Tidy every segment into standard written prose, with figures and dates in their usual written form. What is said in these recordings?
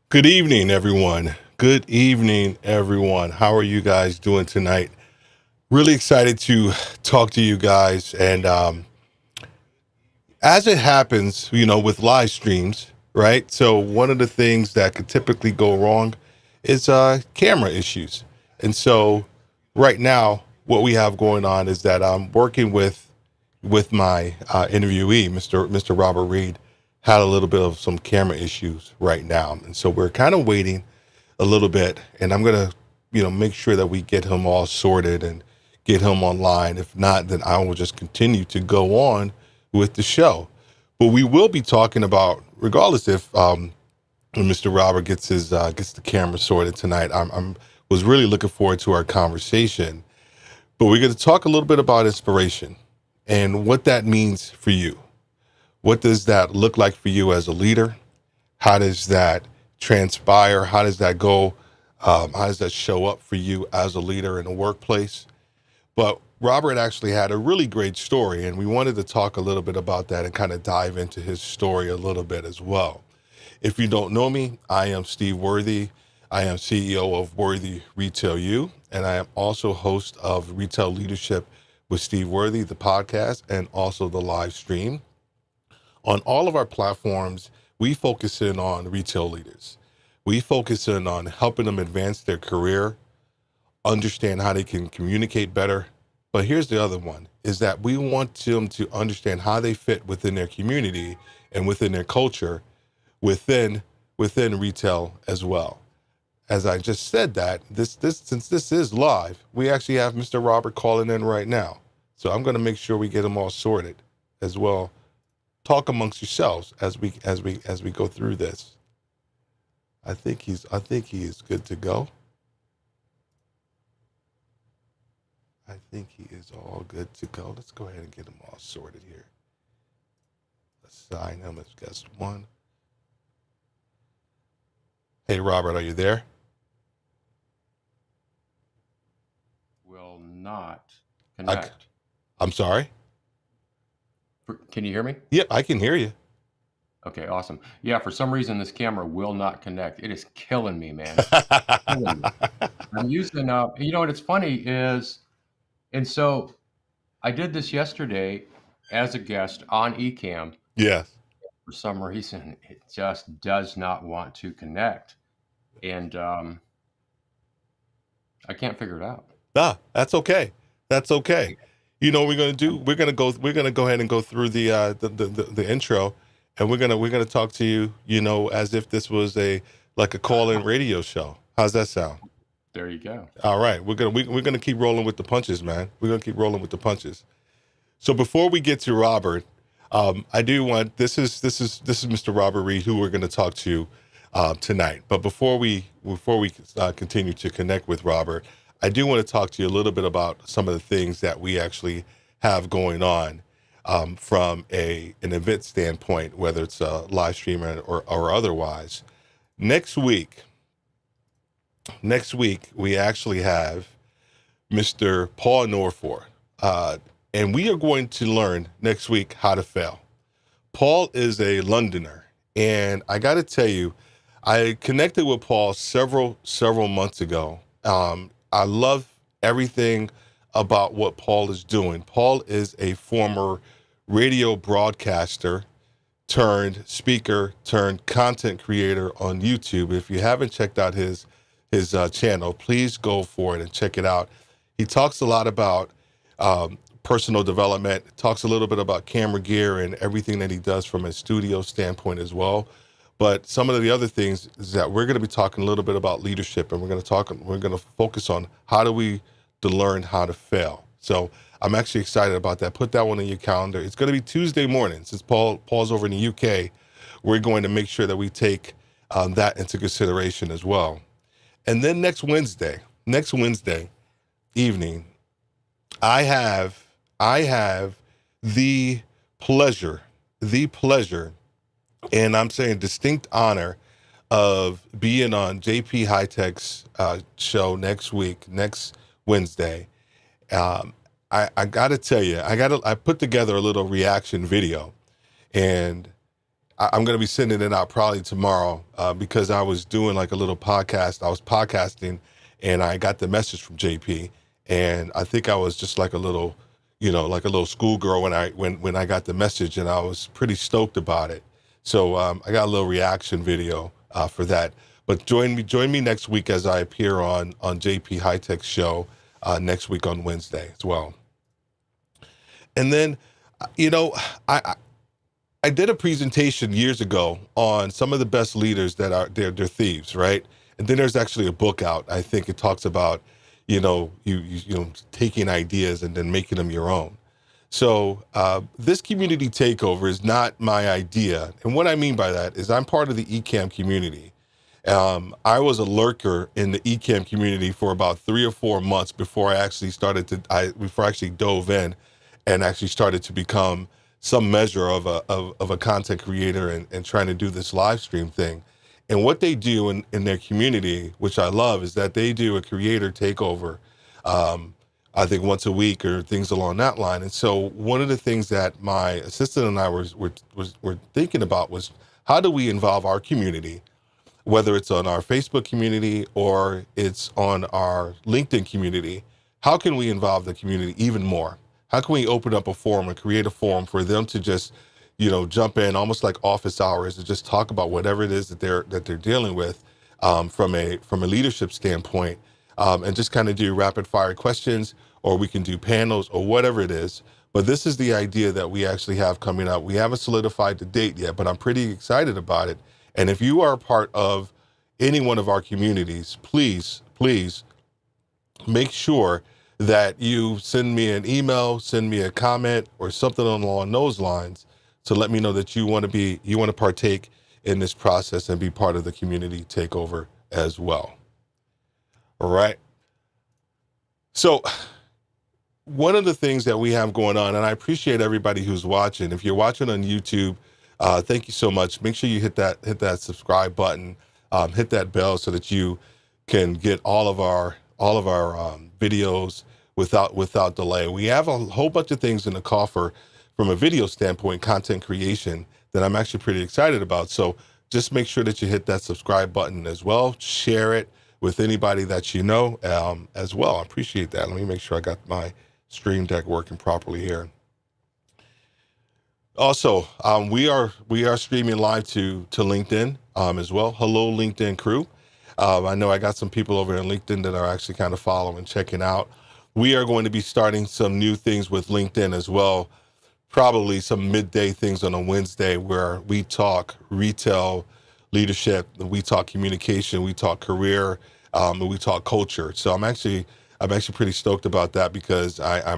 Good evening, everyone. Good evening, everyone. How are you guys doing tonight? Really excited to talk to you guys. And as it happens, with live streams, right? So one of the things that could typically go wrong is camera issues. And so right now, what we have going on is that I'm working with my interviewee, Mr. Robert Reed, had a little bit of some camera issues right now, and so we're kind of waiting a little bit, and I'm gonna, make sure that we get him all sorted and get him online. If not, then I will just continue to go on with the show. But we will be talking about, regardless if when Mr. Robert gets the camera sorted tonight. I'm was really looking forward to our conversation. But we're going to talk a little bit about inspiration and what that means for you. What does that look like for you as a leader? How does that transpire? How does that go? How does that show up for you as a leader in the workplace? But Robert actually had a really great story, and we wanted to talk a little bit about that and kind of dive into his story a little bit as well. If you don't know me, I am Steve Worthy. I am CEO of Worthy RETAILU, and I am also host of Retail Leadership with Steve Worthy, the podcast, and also the live stream. On all of our platforms, we focus in on retail leaders. We focus in on helping them advance their career, understand how they can communicate better. But here's the other one, is that we want them to understand how they fit within their community and within their culture, within retail as well. As I just said that, this since this is live, we actually have Mr. Robert calling in right now. So I'm going to make sure we get them all sorted as well. Talk amongst yourselves as we go through this. I think he is good to go. I think he is all good to go. Let's go ahead and get him all sorted here. Assign him as guest one. Hey, Robert, are you there? Will not I, connect. I'm sorry. Can you hear me? Yep, I can hear you. Okay, awesome. Yeah, for some reason this camera will not connect. It is killing me, man. Killing me. I'm using, you know what? It's funny is, and so I did this yesterday as a guest on Ecamm. Yes. For some reason, it just does not want to connect, and I can't figure it out. That's okay. That's okay. You know what we're gonna do? We're gonna go ahead and go through the intro, and we're gonna talk to you, as if this was like a call-in radio show. How's that sound? There you go. All right, we're gonna keep rolling with the punches, man. We're gonna keep rolling with the punches. So before we get to Robert, I do want this is Mr. Robert Reed, who we're gonna talk to tonight. But before we continue to connect with Robert, I do want to talk to you a little bit about some of the things that we actually have going on from an event standpoint, whether it's a live stream or otherwise. Next week, we actually have Mr. Paul Norfor, and we are going to learn next week how to fail. Paul is a Londoner, and I got to tell you, I connected with Paul several months ago. I love everything about what Paul is doing. Paul is a former radio broadcaster turned speaker turned content creator on YouTube. If you haven't checked out his channel, please go for it and check it out. He talks a lot about personal development, talks a little bit about camera gear and everything that he does from a studio standpoint as well. But some of the other things is that we're going to be talking a little bit about leadership, and we're going to focus on how do we to learn how to fail. So I'm actually excited about that. Put that one in your calendar. It's going to be Tuesday morning. Since Paul's over in the UK, we're going to make sure that we take that into consideration as well. And then next Wednesday evening, I have the pleasure, and I'm saying distinct honor of being on JP High-Tech's show next Wednesday. I got to tell you, I put together a little reaction video, and I'm going to be sending it out probably tomorrow because I was doing like a little podcast. I was podcasting and I got the message from JP, and I think I was just like a little, like a little schoolgirl when I got the message, and I was pretty stoked about it. So I got a little reaction video for that. But join me next week as I appear on JP High Tech's show next week on Wednesday as well. And then, I did a presentation years ago on some of the best leaders that are they're thieves, right? And then there's actually a book out. I think it talks about, you taking ideas and then making them your own. So this community takeover is not my idea. And what I mean by that is I'm part of the eCam community. I was a lurker in the eCam community for about 3 or 4 months before I actually dove in and actually started to become some measure of a content creator and trying to do this live stream thing. And what they do in their community, which I love, is that they do a creator takeover, I think once a week or things along that line. And so one of the things that my assistant and I were thinking about was, how do we involve our community, whether it's on our Facebook community or it's on our LinkedIn community? How can we involve the community even more? How can we open up a forum and create a forum for them to just, jump in almost like office hours and just talk about whatever it is that they're dealing with from a leadership standpoint, and just kind of do rapid fire questions, or we can do panels or whatever it is. But this is the idea that we actually have coming up. We haven't solidified the date yet, but I'm pretty excited about it. And if you are a part of any one of our communities, please make sure that you send me an email, send me a comment or something along those lines to let me know that you want to partake in this process and be part of the community takeover as well. All right. So one of the things that we have going on, and I appreciate everybody who's watching. If you're watching on YouTube, thank you so much. Make sure you hit that subscribe button, hit that bell so that you can get all of our videos without delay. We have a whole bunch of things in the coffer from a video standpoint, content creation, that I'm actually pretty excited about. So just make sure that you hit that subscribe button as well. Share it with anybody that you know as well. I appreciate that. Let me make sure I got my Stream Deck working properly here. Also, we are streaming live to LinkedIn as well. Hello, LinkedIn crew. I know I got some people over in LinkedIn that are actually kind of following, checking out. We are going to be starting some new things with LinkedIn as well. Probably some midday things on a Wednesday where we talk retail leadership, we talk communication, we talk career, and we talk culture. So I'm actually pretty stoked about that because I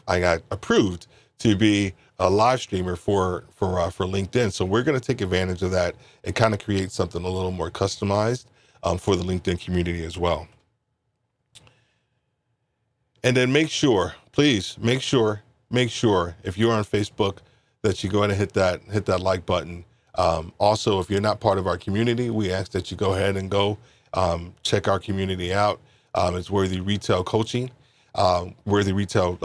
got approved to be a live streamer for LinkedIn. So we're going to take advantage of that and kind of create something a little more customized for the LinkedIn community as well. And then please make sure if you're on Facebook that you go ahead and hit that like button. Also, if you're not part of our community, we ask that you go ahead and go check our community out. It's Worthy Retail Coaching. Worthy Retail,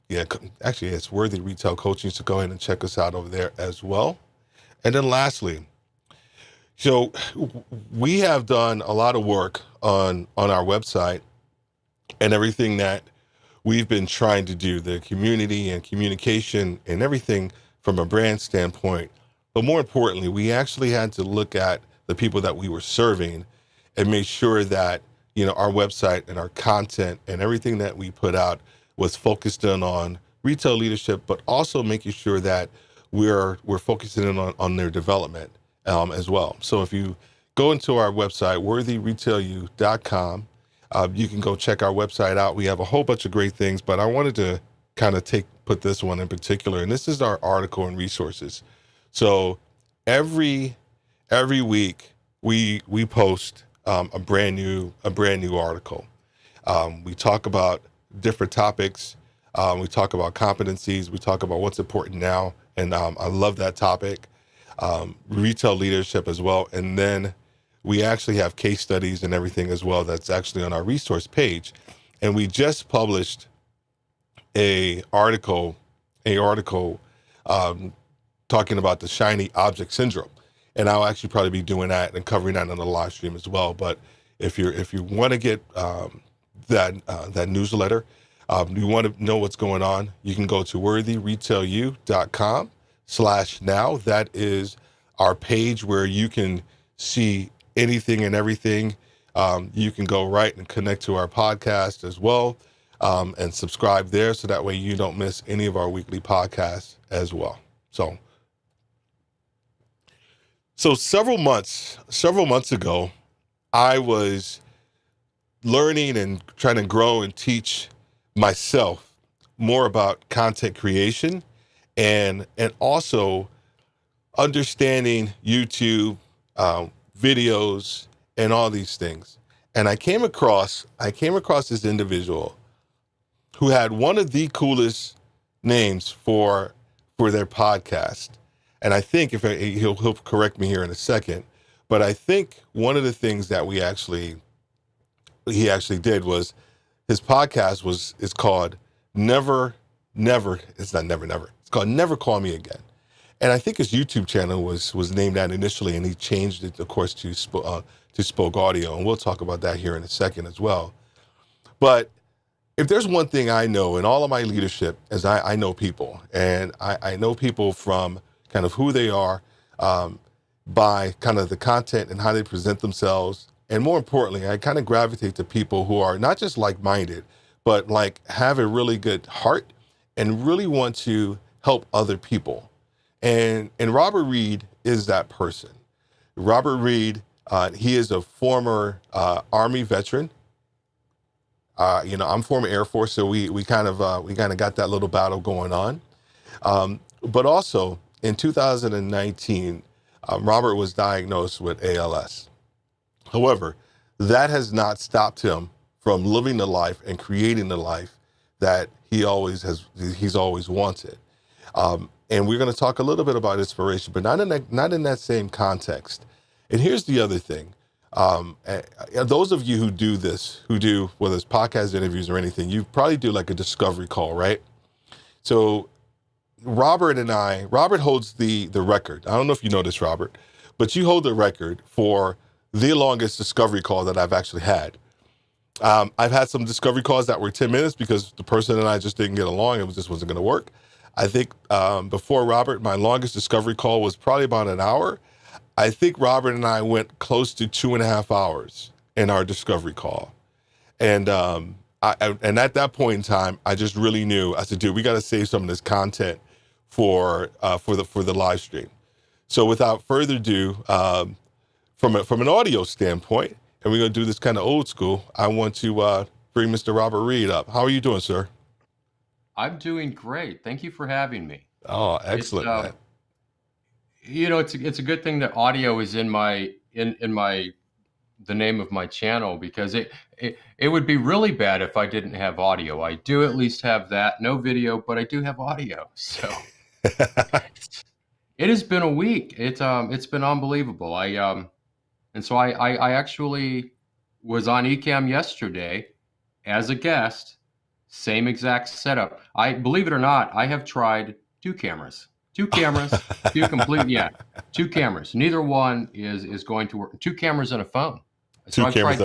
it's Worthy Retail Coaching. So go ahead and check us out over there as well. And then lastly, so we have done a lot of work on our website and everything that we've been trying to do, the community and communication and everything from a brand standpoint. But more importantly, we actually had to look at the people that we were serving and make sure that, our website and our content and everything that we put out was focused in on retail leadership, but also making sure that we're focusing in on their development as well. So if you go into our website, worthyretailu.com, you can go check our website out. We have a whole bunch of great things, but I wanted to kind of put this one in particular, and this is our article and resources. So every week we post a brand new article. We talk about different topics. We talk about competencies. We talk about what's important now, and I love that topic. Retail leadership as well, and then we actually have case studies and everything as well that's actually on our resource page. And we just published a article talking about the shiny object syndrome, and I'll actually probably be doing that and covering that on the live stream as well. But if you want to get that newsletter, you want to know what's going on, you can go to worthyretailu.com/now. That is our page where you can see anything and everything. You can go right and connect to our podcast as well, and subscribe there, so that way you don't miss any of our weekly podcasts as well. So several months ago, I was learning and trying to grow and teach myself more about content creation, and also understanding YouTube, videos, and all these things. And I came across this individual who had one of the coolest names for their podcast. And I think he'll correct me here in a second, but I think one of the things that he actually did was, his podcast is called Never. It's not Never Never. It's called Never Call Me Again. And I think his YouTube channel was named that initially, and he changed it, of course, to SpokeAudio, and we'll talk about that here in a second as well. But if there's one thing I know in all of my leadership, is I know people, and I know people from kind of who they are, by kind of the content and how they present themselves. And more importantly, I kind of gravitate to people who are not just like-minded, but like have a really good heart and really want to help other people. And Robert Reed is that person. Robert Reed, he is a former Army veteran. I'm former Air Force, so we kind of got that little battle going on. But also in 2019, Robert was diagnosed with ALS. However, that has not stopped him from living the life and creating the life that he's always wanted. And we're going to talk a little bit about inspiration, but not in that same context. And here's the other thing. Those of you who do whether it's podcast interviews or anything, you probably do like a discovery call, right? So Robert holds the record. I don't know if you know this, Robert, but you hold the record for the longest discovery call that I've actually had. I've had some discovery calls that were 10 minutes because the person and I just didn't get along. It just wasn't going to work. I think before Robert, my longest discovery call was probably about an hour. I think Robert and I went close to 2.5 hours in our discovery call. And and at that point in time, I just really knew, I said, dude, we got to save some of this content for the live stream. So without further ado, from an audio standpoint, and we're going to do this kind of old school, I want to bring Mr. Robert Reed up. How are you doing, sir? I'm doing great. Thank you for having me. Oh, excellent, man. It's a good thing that audio is in the name of my channel, because it would be really bad if I didn't have audio. I do at least have that, no video, but I do have audio. So it has been a week. It's been unbelievable. And so I actually was on Ecamm yesterday as a guest. Same exact setup. Believe it or not, I have tried two cameras, two cameras. Neither one is going to work. Two cameras and a phone. So I've tried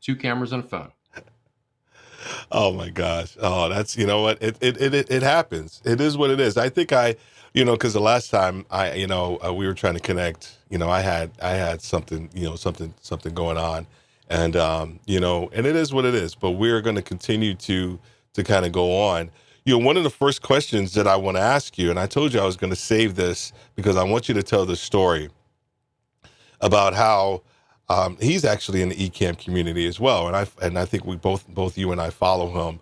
two cameras and a phone. Oh my gosh. Oh, that's, you know what? It happens. It is what it is. I think because the last time we were trying to connect, I had something going on, and and it is what it is, but we're going to continue to kind of go on. One of the first questions that I want to ask you, and I told you I was going to save this because I want you to tell the story about how he's actually in the Ecamm community as well, and I think we both you and I follow him,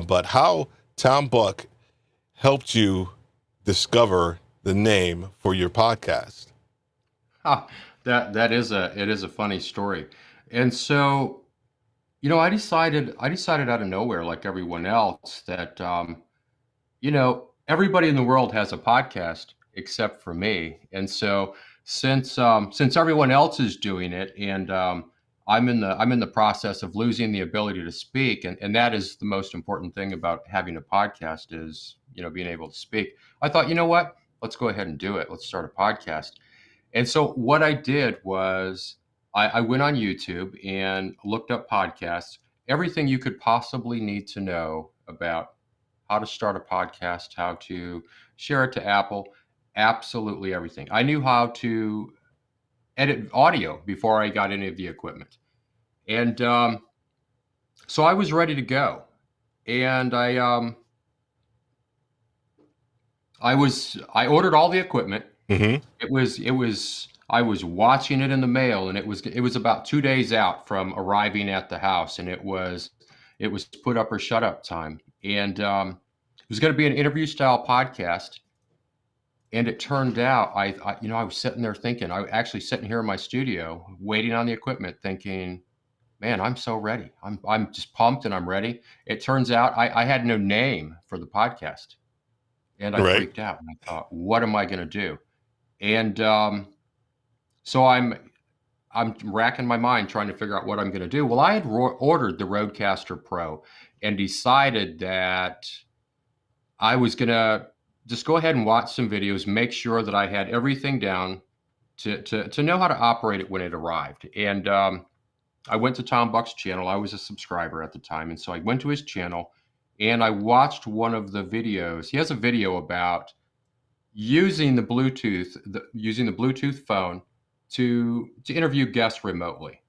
but how Tom Buck helped you discover the name for your podcast. It is a funny story, and so I decided out of nowhere, like everyone else, that everybody in the world has a podcast except for me, and so since everyone else is doing it, and I'm in the process of losing the ability to speak, and that is the most important thing about having a podcast is being able to speak. I thought, you know what? Let's go ahead and do it. Let's start a podcast. And so what I did was I went on YouTube and looked up podcasts, everything you could possibly need to know about how to start a podcast, how to share it to Apple, absolutely everything. I knew how to edit audio before I got any of the equipment. And so I was ready to go. And I ordered all the equipment. Hmm. I was watching it in the mail, and it was about 2 days out from arriving at the house, and it was put up or shut up time. And it was going to be an interview style podcast. And it turned out I was sitting there thinking, I was actually sitting here in my studio waiting on the equipment thinking, man, I'm so ready. I'm just pumped and I'm ready. It turns out I had no name for the podcast, and I Right. freaked out and I thought, what am I going to do? And so I'm racking my mind trying to figure out what I'm going to do. Well, I had ordered the Rodecaster Pro and decided that I was going to just go ahead and watch some videos, make sure that I had everything down to know how to operate it when it arrived. And I went to Tom Buck's channel. I was a subscriber at the time. And so I went to his channel and I watched one of the videos. He has a video about using the Bluetooth phone to interview guests remotely.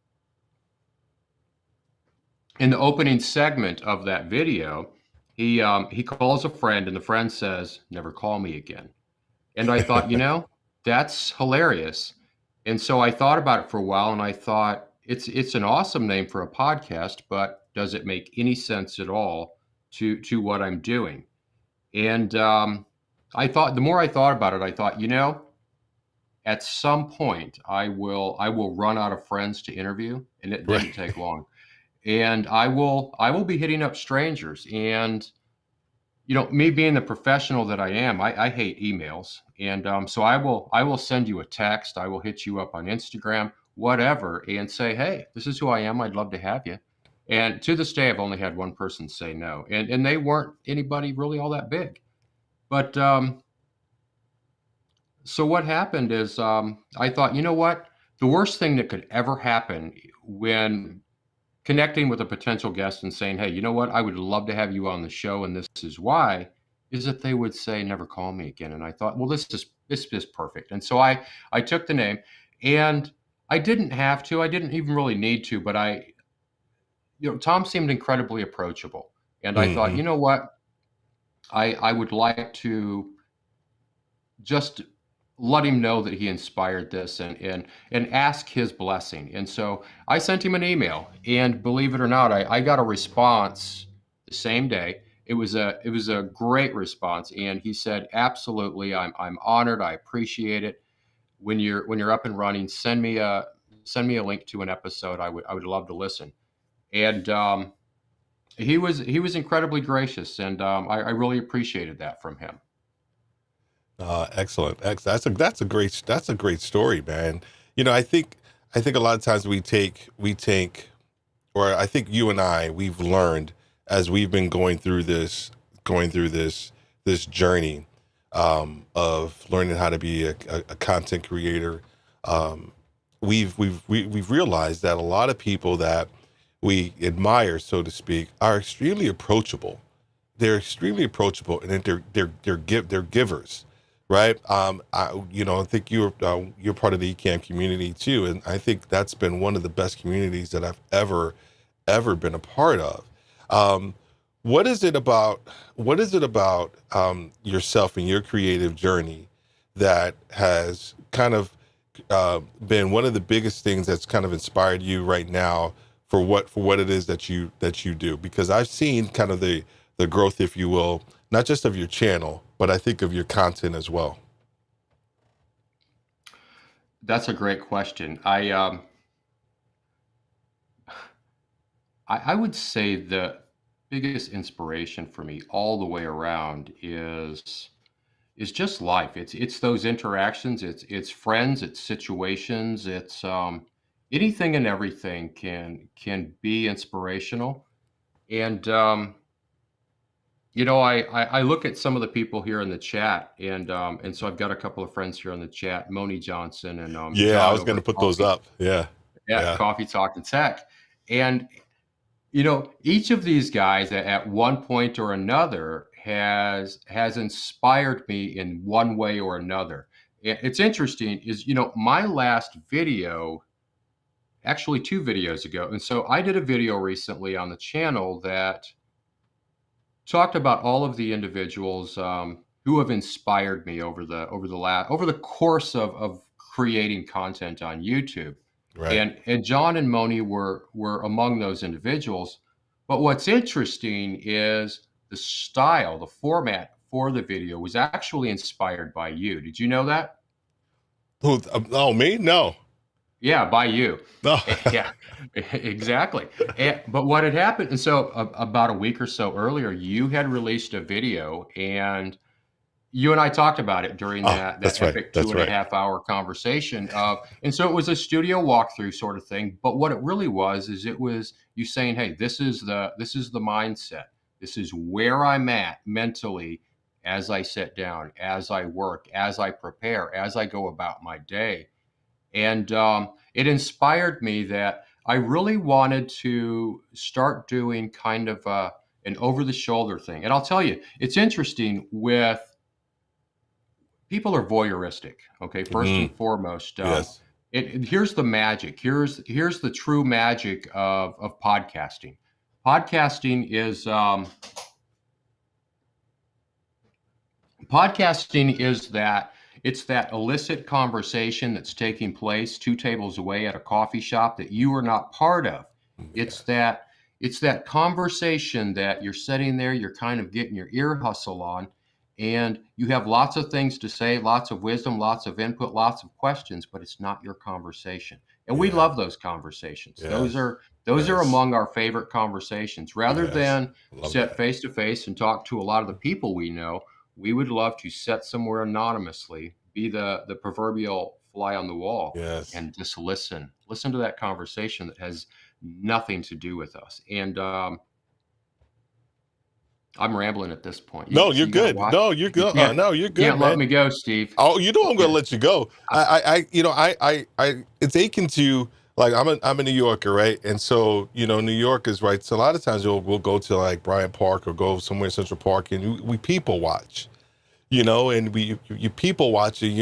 In the opening segment of that video, he calls a friend and the friend says, "Never call me again." And I thought, that's hilarious. And so I thought about it for a while and I thought it's an awesome name for a podcast, but does it make any sense at all to what I'm doing? And I thought the more I thought about it, I thought, at some point I will run out of friends to interview, and it didn't Right. take long. And I will be hitting up strangers. And me being the professional that I am, I hate emails. And so I will send you a text. I will hit you up on Instagram, whatever, and say, hey, this is who I am. I'd love to have you. And to this day, I've only had one person say no. And they weren't anybody really all that big. But so what happened is I thought, you know what? The worst thing that could ever happen when connecting with a potential guest and saying, hey, you know what? I would love to have you on the show, and this is why, is that they would say, never call me again. And I thought, well, this is perfect. And so I took the name, and I didn't have to. I didn't even really need to, but Tom seemed incredibly approachable. And I thought, Hmm. you know what? I would like to just let him know that he inspired this and ask his blessing. And so I sent him an email, and believe it or not, I got a response the same day. It was a great response, and he said, absolutely, I'm honored. I appreciate it. When you're up and running, send me a link to an episode. I would love to listen. And he was incredibly gracious, and I really appreciated that from him. Excellent. That's a great story, man. I think a lot of times or I think you and we've learned as we've been going through this journey of learning how to be a content creator. We've realized that a lot of people that we admire, so to speak, are extremely approachable. They're extremely approachable, and then they're givers, right? I think you're part of the eCam community too, and I think that's been one of the best communities that I've ever been a part of. Um, what is it about? What is it about yourself and your creative journey that has kind of been one of the biggest things that's kind of inspired you right now for what it is that you do? Because I've seen kind of the growth, if you will, not just of your channel, but I think of your content as well. That's a great question. I would say the biggest inspiration for me all the way around is just life. It's those interactions. It's friends. It's situations. It's anything and everything can be inspirational. And I look at some of the people here in the chat, and so I've got a couple of friends here in the chat, Moni Johnson and Yeah, I John was over going to at put those up. Yeah. Yeah. Coffee Talk and Tech. And each of these guys at one point or another has inspired me in one way or another. It's interesting is, my last video, actually 2 videos ago, and so I did a video recently on the channel that talked about all of the individuals who have inspired me over the course of creating content on YouTube, Right. and John and Moni were among those individuals. But what's interesting is the style, the format for the video was actually inspired by you. Did you know that? Oh, me? No. Yeah, by you. No. Yeah, exactly. But what had happened, and so about a week or so earlier, you had released a video, and you and I talked about it during Oh, that that's right. epic two That's and a right. half hour conversation. And so it was a studio walkthrough sort of thing. But what it really was is it was you saying, "Hey, this is the mindset. This is where I'm at mentally as I sit down, as I work, as I prepare, as I go about my day." And it inspired me that I really wanted to start doing kind of an over the shoulder thing. And I'll tell you, it's interesting with people are voyeuristic. Okay, first Hmm. and foremost, Yes. here's the magic. Here's the true magic of podcasting. Podcasting is Podcasting is that it's that illicit conversation that's taking place 2 tables away at a coffee shop that you are not part of. It's Yes. that it's that conversation that you're sitting there, you're kind of getting your ear hustle on, and you have lots of things to say, lots of wisdom, lots of input, lots of questions, but it's not your conversation. And we Yeah. love those conversations. Those Yes. are those are Yes. among our favorite conversations. Rather Yes. than Love sit that. face to face and talk to a lot of the people we know, we would love to sit somewhere anonymously, be the proverbial fly on the wall, Yes. and just listen to that conversation that has nothing to do with us. And I'm rambling at this point. No, So you're you got to good. watch. No, you're You good. can't No, you're you good, can't let man. me go, Steve. Oh, you know You I'm gonna can't. let you go. It's aching to like I'm a New Yorker, right? And so New York is right. So a lot of times we'll go to like Bryant Park or go somewhere in Central Park, and we people watch, and you people watch, and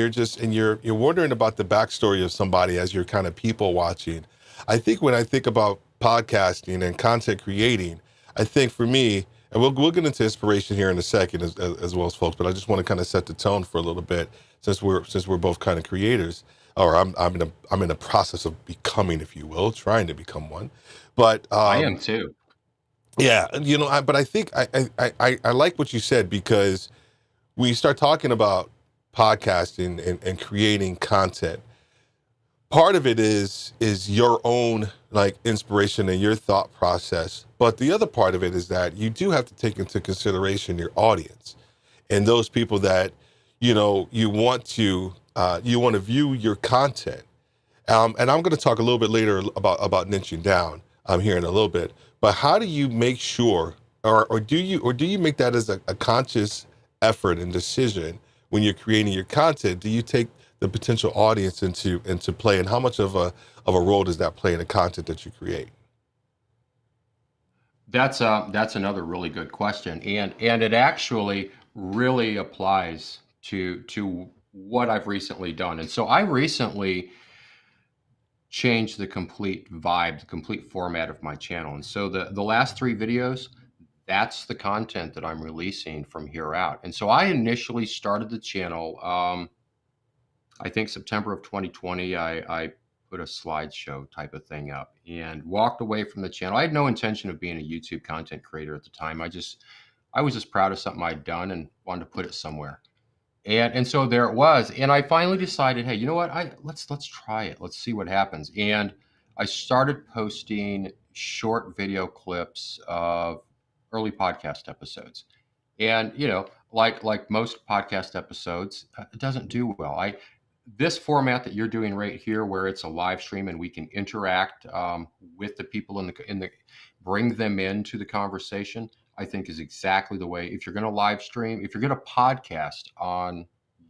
you're wondering about the backstory of somebody as you're kind of people watching. I think when I think about podcasting and content creating, I think for me, and we'll get into inspiration here in a second as well as folks, but I just want to kind of set the tone for a little bit since we're both kind of creators, or I'm in a process of becoming, if you will, trying to become one. But I am too. yeah, but I think I like what you said, because when you start talking about podcasting and creating content, part of it is your own like inspiration and your thought process, but the other part of it is that you do have to take into consideration your audience and those people that you want to view your content. And I'm going to talk a little bit later about niching down here in a little bit. But how do you make sure, or do you make that as a conscious effort and decision when you're creating your content? Do you take the potential audience into play, and how much of a role does that play in the content that you create? That's another really good question, and it actually really applies to what I've recently done. And so I recently changed the complete vibe, the complete format of my channel. And so the last 3 videos, that's the content that I'm releasing from here out. And so I initially started the channel, I think September of 2020. I put a slideshow type of thing up and walked away from the channel. I had no intention of being a YouTube content creator at the time. I was just proud of something I'd done and wanted to put it somewhere. And so there it was. And I finally decided, hey, you know what? Let's try it. Let's see what happens. And I started posting short video clips of early podcast episodes. And like most podcast episodes, it doesn't do well. I This format that you're doing right here, where it's a live stream and we can interact with the people in the bring them into the conversation. I think is exactly the way. If you're going to live stream, if you're going to podcast on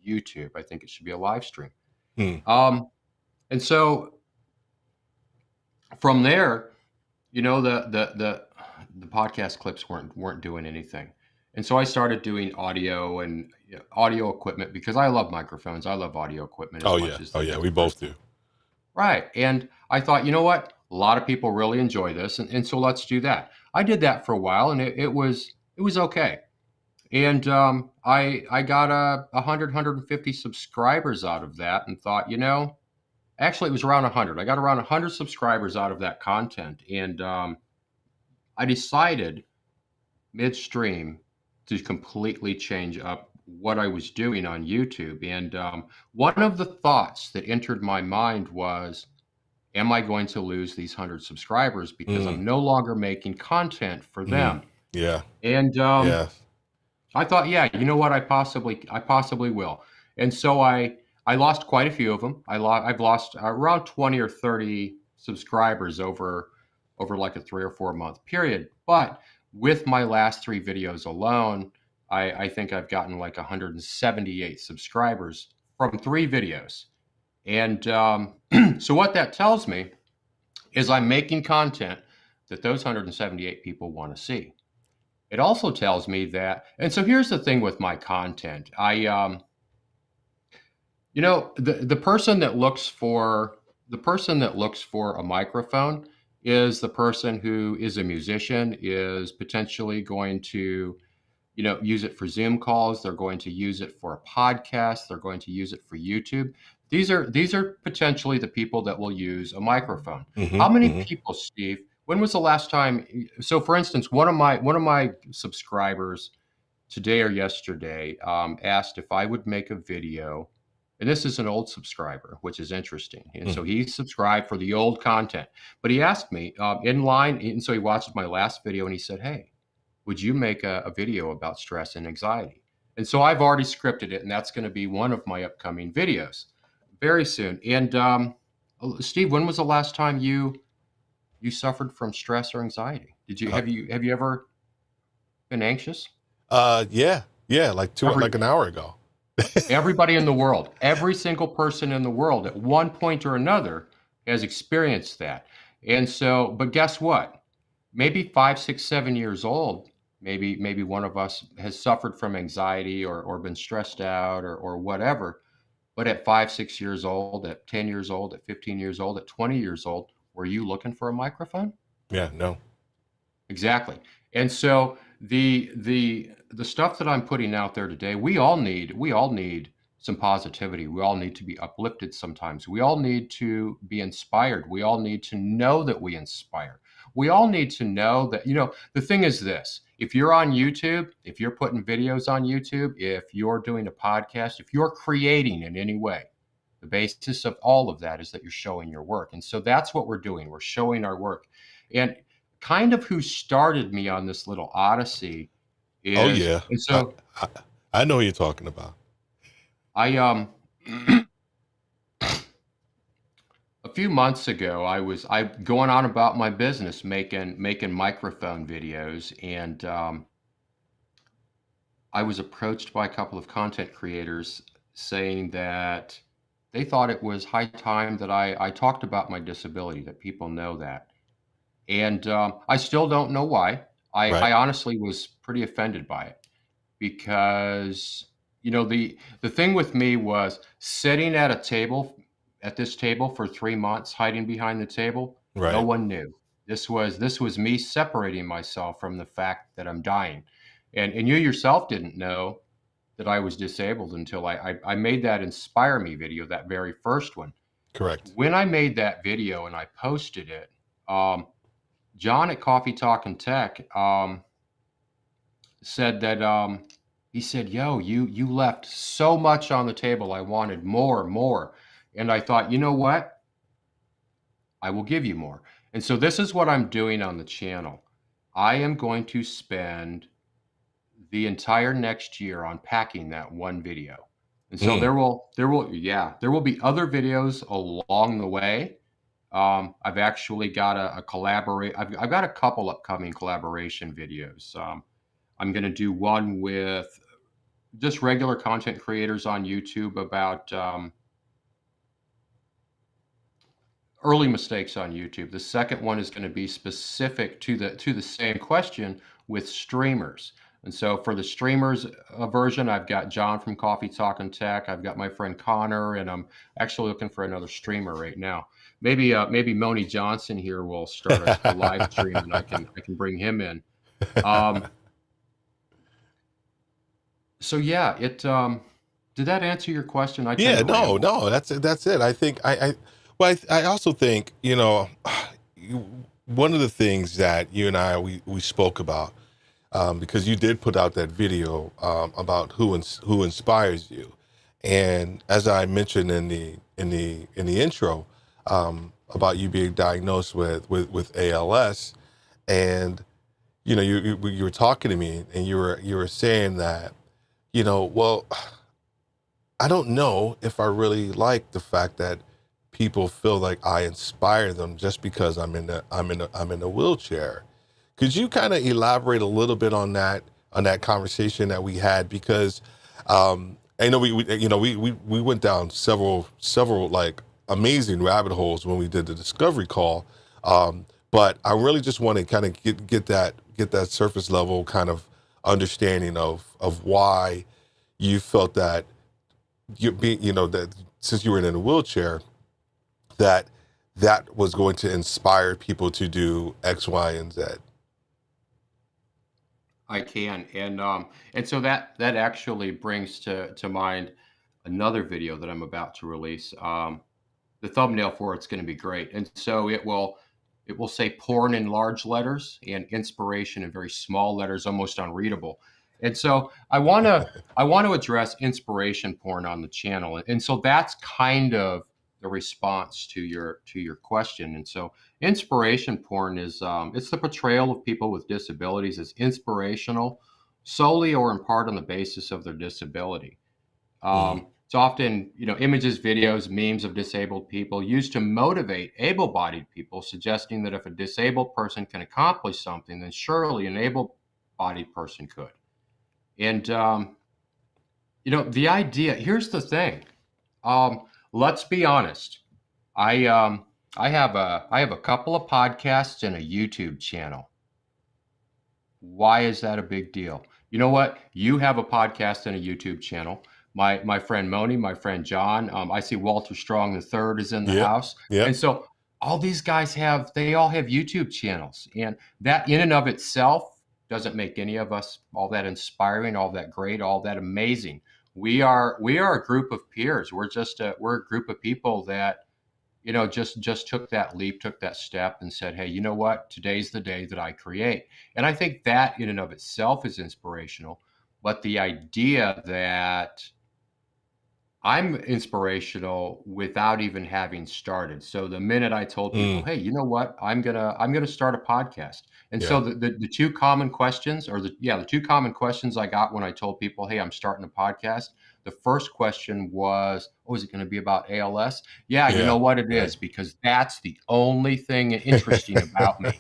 YouTube, I think it should be a live stream. Hmm. And so from there, the podcast clips weren't doing anything. And so I started doing audio and audio equipment because I love microphones. I love audio equipment as Oh much yeah. as Oh the yeah. next We both person. do. Right. And I thought, you know what? A lot of people really enjoy this, and so let's do that. I did that for a while, and it was okay. And I got 150 subscribers out of that, and thought, actually it was around 100. I got around 100 subscribers out of that content, and I decided midstream to completely change up what I was doing on YouTube. And one of the thoughts that entered my mind was, am I going to lose these 100 subscribers because Mm, I'm no longer making content for mm, them? yeah. And Yeah. I thought, yeah, you know what? I possibly will. And so I lost quite a few of them. I've lost around 20 or 30 subscribers over like a 3 or 4 month period. But with my last 3 videos alone, I think I've gotten like 178 subscribers from 3 videos. And so what that tells me is I'm making content that those 178 people want to see. It also tells me that, and so here's the thing with my content. The person that looks for a microphone is the person who is a musician, is potentially going to, use it for Zoom calls. They're going to use it for a podcast. They're going to use it for YouTube. These are potentially the people that will use a microphone. Hmm. How many Hmm. people, Steve? When was the last time? So, for instance, one of my subscribers today or yesterday asked if I would make a video, and this is an old subscriber, which is interesting. And so he subscribed for the old content, but he asked me in line, and so he watched my last video, and he said, "Hey, would you make a video about stress and anxiety?" And so I've already scripted it, and that's going to be one of my upcoming videos very soon. And Steve, when was the last time you suffered from stress or anxiety? Did you Uh, have you ever been anxious? yeah. Yeah. Like Every an hour ago. Everybody in the world, every single person in the world at one point or another has experienced that. And so, but guess what? Maybe 5, 6, 7 years old, maybe one of us has suffered from anxiety or been stressed out or whatever. But at 5, 6 years old, at 10 years old, at 15 years old, at 20 years old, were you looking for a microphone? Yeah. No. Exactly. And so the stuff that I'm putting out there today, we all need some positivity. We all need to be uplifted sometimes. We all need to be inspired. We all need to know that we inspire. We all need to know that, the thing is this. If you're on YouTube, if you're putting videos on YouTube, if you're doing a podcast, if you're creating in any way, the basis of all of that is that you're showing your work. And so that's what we're doing. We're showing our work. And kind of who started me on this little odyssey Oh is, yeah. and I, so I I know what you're talking about. I a few months ago I going on about my business, making microphone videos, and I was approached by a couple of content creators saying that they thought it was high time that I talked about my disability, that people know that. And I still don't know why. I Right. honestly was pretty offended by it because the thing with me was sitting at this table for 3 months, hiding behind the table. No Right. one knew. This was me separating myself from the fact that I'm dying, and you yourself didn't know that I was disabled until I made that Inspire Me video, that very first one. Correct. When I made that video and I posted it, um, John at Coffee Talk and Tech said that he said, "Yo, you left so much on the table. I wanted more, more." And I thought, you know what? I will give you more. And so this is what I'm doing on the channel. I am going to spend the entire next year unpacking that one video. And so Mm, there will be other videos along the way. I've actually got a collaborate. I've got a couple upcoming collaboration videos. I'm going to do one with just regular content creators on YouTube about early mistakes on YouTube. The second one is going to be specific to the same question with streamers. And so for the streamers version, I've got John from Coffee Talk and Tech. I've got my friend Connor, and I'm actually looking for another streamer right now. Maybe Moni Johnson here will start a live stream, and I can bring him in. So yeah, did that answer your question? I tend Yeah, to ramble. no, that's it. I think well, I also think, one of the things that you and I we spoke about, because you did put out that video about who inspires you, and as I mentioned in the intro, about you being diagnosed with ALS, and you were talking to me, and you were saying that, well, I don't know if I really like the fact that people feel like I inspire them just because I'm in a wheelchair. Could you kind of elaborate a little bit on that conversation that we had? Because I know we went down several like amazing rabbit holes when we did the discovery call, but I really just want to kind of get that surface level kind of understanding of why you felt that that since you were in a wheelchair, that was going to inspire people to do X, Y, and Z. I can, and so that actually brings to mind another video that I'm about to release. The thumbnail for it's going to be great, and so it will say porn in large letters and inspiration in very small letters, almost unreadable. And so I want to address inspiration porn on the channel, and so that's kind of the response to your question. And so inspiration porn is it's the portrayal of people with disabilities as inspirational solely or in part on the basis of their disability. It's often, images, videos, memes of disabled people used to motivate able-bodied people, suggesting that if a disabled person can accomplish something, then surely an able-bodied person could. And the idea. Here's the thing. Let's be honest. I have a couple of podcasts and a YouTube channel. Why is that a big deal? You know what? You have a podcast and a YouTube channel. My friend Moni, my friend John. I see Walter Strong III is in the house, and so all these guys they all have YouTube channels, and that in and of itself doesn't make any of us all that inspiring, all that great, all that amazing. We are a group of peers. We're a group of people that just took that leap, took that step and said, hey, you know what? Today's the day that I create. And I think that in and of itself is inspirational. But the idea that I'm inspirational without even having started. So the minute I told people, hey, you know what? I'm gonna start a podcast. And so the two common questions, or the two common questions I got when I told people, hey, I'm starting a podcast. The first question was, oh, is it going to be about ALS? Yeah, you know what it is, because that's the only thing interesting about me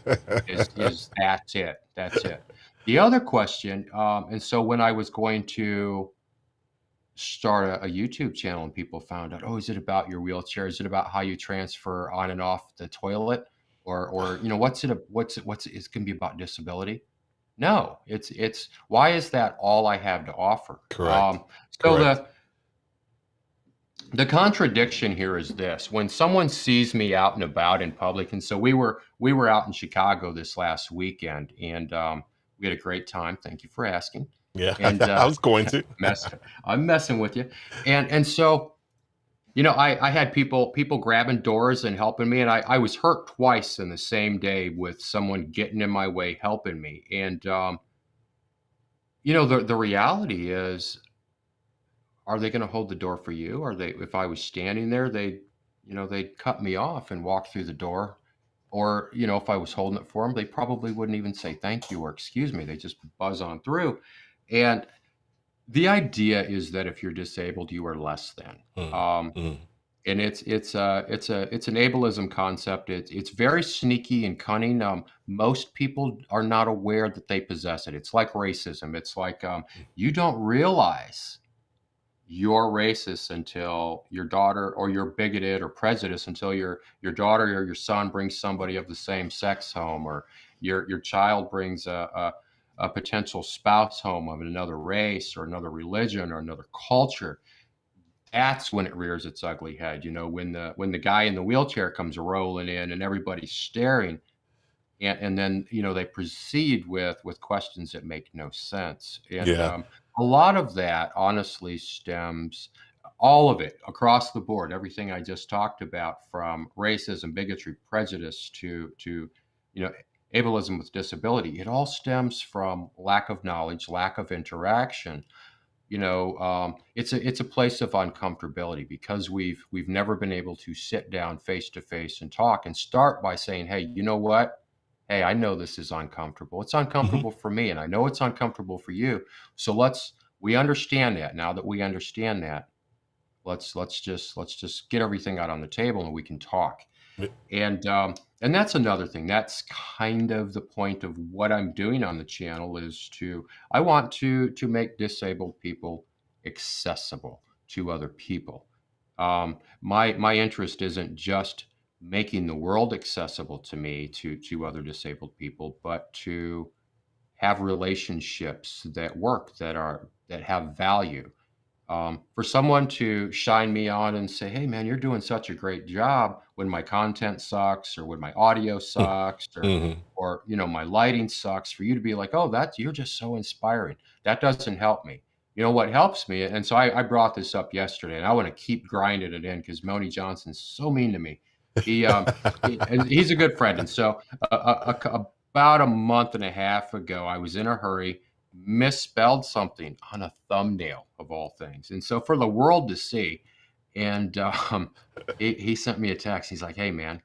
is that's it. That's it. The other question, and so when I was going to start a YouTube channel and people found out, oh, is it about your wheelchair? Is it about how you transfer on and off the toilet? Or what's it it's going to be about disability? No, it's why is that all I have to offer? Correct. So Correct. the contradiction here is this: when someone sees me out and about in public, and so we were out in Chicago this last weekend, and we had a great time. Thank you for asking. Yeah, And I was going to. I'm messing with you, and so I had people grabbing doors and helping me, and I was hurt twice in the same day with someone getting in my way helping me, and the reality is, are they going to hold the door for you? Are they? If I was standing there, they'd cut me off and walk through the door. Or, if I was holding it for them, they probably wouldn't even say thank you or excuse me. They just buzz on through. And the idea is that if you're disabled, you are less than. and it's an ableism concept. It's very sneaky and cunning. Most people are not aware that they possess it. It's like racism. It's like you don't realize you're racist until your daughter, or you're bigoted or prejudiced until your daughter or your son brings somebody of the same sex home, or your child brings a potential spouse home of another race or another religion or another culture. That's when it rears its ugly head. You know, when the guy in the wheelchair comes rolling in and everybody's staring, and then they proceed with questions that make no sense. And Yeah. a lot of that honestly stems, all of it across the board, everything I just talked about, from racism, bigotry, prejudice to you know ableism with disability. It all stems from lack of knowledge, lack of interaction. It's a place of uncomfortability, because we've never been able to sit down face to face and talk and start by saying, hey, you know what? Hey, I know this is uncomfortable. It's Hmm. uncomfortable for me, and I know it's uncomfortable for you. So we understand that. Now that we understand that, let's just get everything out on the table and we can talk. And that's another thing. That's kind of the point of what I'm doing on the channel, is I want to make disabled people accessible to other people. My interest isn't just making the world accessible to me, to other disabled people, but to have relationships that work, that have value. For someone to shine me on and say, "Hey, man, you're doing such a great job," when my content sucks, or when my audio sucks, Hmm. or my lighting sucks, for you to be like, "Oh, you're just so inspiring." That doesn't help me. You know what helps me? And so I brought this up yesterday, and I want to keep grinding it in, because Moni Johnson's so mean to me. He, and he's a good friend, and so about a month and a half ago, I was in a hurry, misspelled something on a thumbnail of all things. And so for the world to see, and he sent me a text. He's like, "Hey, man,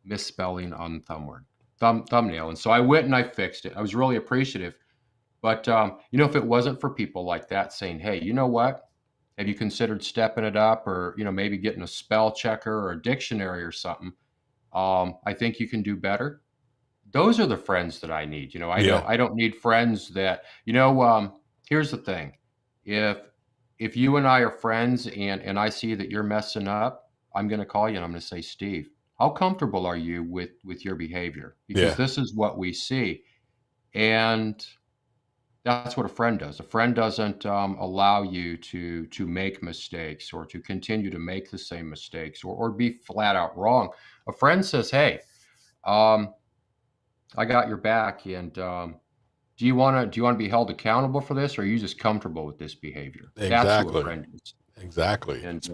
misspelling on thumbnail." And so I went and I fixed it. I was really appreciative. But if it wasn't for people like that saying, "Hey, you know what? Have you considered stepping it up, or maybe getting a spell checker or a dictionary or something? I think you can do better." Those are the friends that I need. Yeah. I don't need friends that, here's the thing. If if you and I are friends, and I see that you're messing up, I'm going to call you and I'm going to say, "Steve, how comfortable are you with your behavior? Because Yeah. this is what we see." And that's what a friend does. A friend doesn't allow you to make mistakes, or to continue to make the same mistakes, or be flat out wrong. A friend says, "Hey, um, I got your back, and do you wanna be held accountable for this, or are you just comfortable with this behavior?" That's who a Exactly. friend is. Exactly. And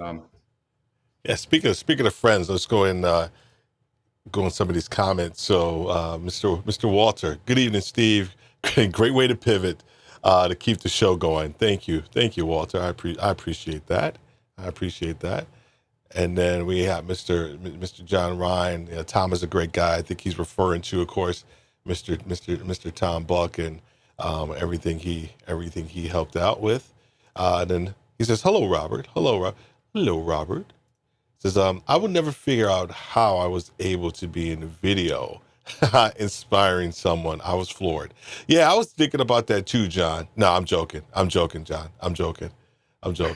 Yeah. Speaking of friends, let's go and go in some of these comments. So, Mr. Walter, good evening, Steve. Great way to pivot, to keep the show going. Thank you, Walter. I appreciate that. I appreciate that. And then we have Mr. John Ryan. Yeah, Tom is a great guy. I think he's referring to, of course, Mr. Tom Buck, and everything he helped out with. And then he says, "Hello, Robert. Hello, Robert." Says, "I would never figure out how I was able to be in the video, inspiring someone. I was floored." Yeah, I was thinking about that too, John. No, I'm joking. I'm joking, John. I'm joking. I'm joking.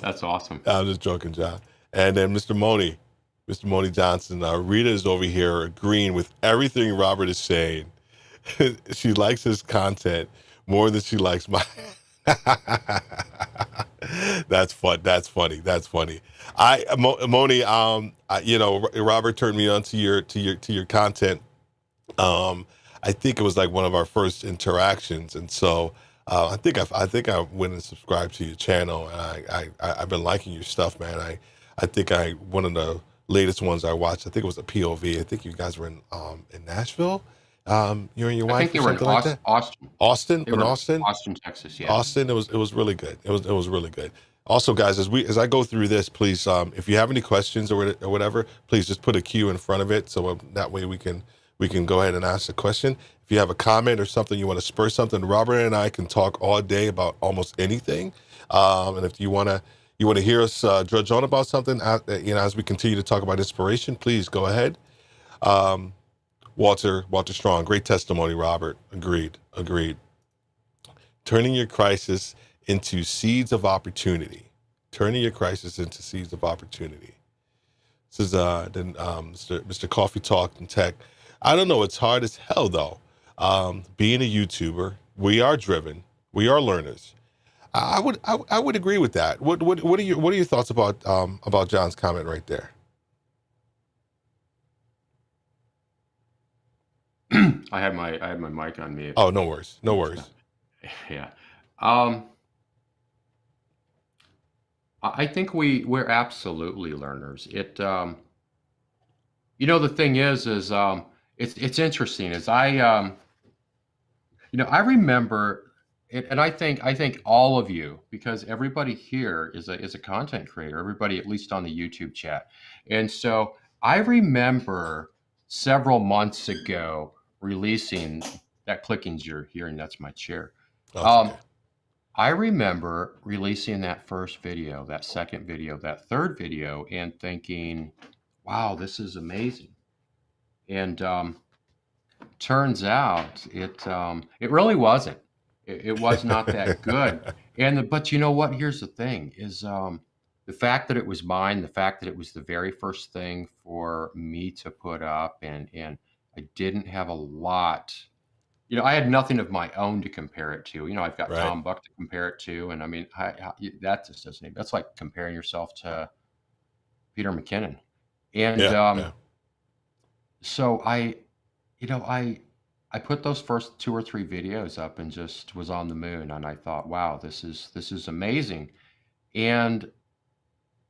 that's awesome. I'm just joking, John. And then Mr. Moni Johnson, Rita is over here agreeing with everything Robert is saying. She likes his content more than she likes my. That's fun. That's funny. That's funny. Moni, Robert turned me on to your content. I think it was like one of our first interactions, and so I think I went and subscribed to your channel, and I've been liking your stuff, man. I think one of the latest ones I watched, I think it was a POV. I think you guys were in Nashville. You and your I think wife, or they were in something like that. Austin. Austin, They in were in Austin. Austin, Texas, yeah. Austin, it was really good. It was really good. Also, guys, as I go through this, please, if you have any questions or whatever, please just put a Q in front of it, so that way we can go ahead and ask a question. If you have a comment or something, you want to spur something, Robert and I can talk all day about almost anything. And if you want to, You want to hear us drudge on about something, as we continue to talk about inspiration? Please go ahead. Walter Strong, great testimony, Robert. Agreed. Turning your crisis into seeds of opportunity. Turning your crisis into seeds of opportunity. This is Mr. Coffee Talk and Tech. I don't know. It's hard as hell though. Being a YouTuber, we are driven. We are learners. I would agree with that. What are your thoughts about John's comment right there? I had my mic on mute. Oh, no worries. Yeah. I think we're absolutely learners. The thing is it's interesting. I remember it, and I think all of you, because everybody here is a content creator, everybody at least on the YouTube chat. And so I remember several months ago releasing that clickings you're hearing, that's my chair. Okay. I remember releasing that first video, that second video, that third video, and thinking, wow, this is amazing. And turns out it really wasn't. It was not that good. But you know what? Here's the thing: is the fact that it was mine, the fact that it was the very first thing for me to put up, and I didn't have a lot. I had nothing of my own to compare it to. I've got Right. Tom Buck to compare it to, and I mean, that just doesn't even. That's like comparing yourself to Peter McKinnon. And so I put those first 2 or 3 videos up and just was on the moon, and I thought, wow, this is amazing. And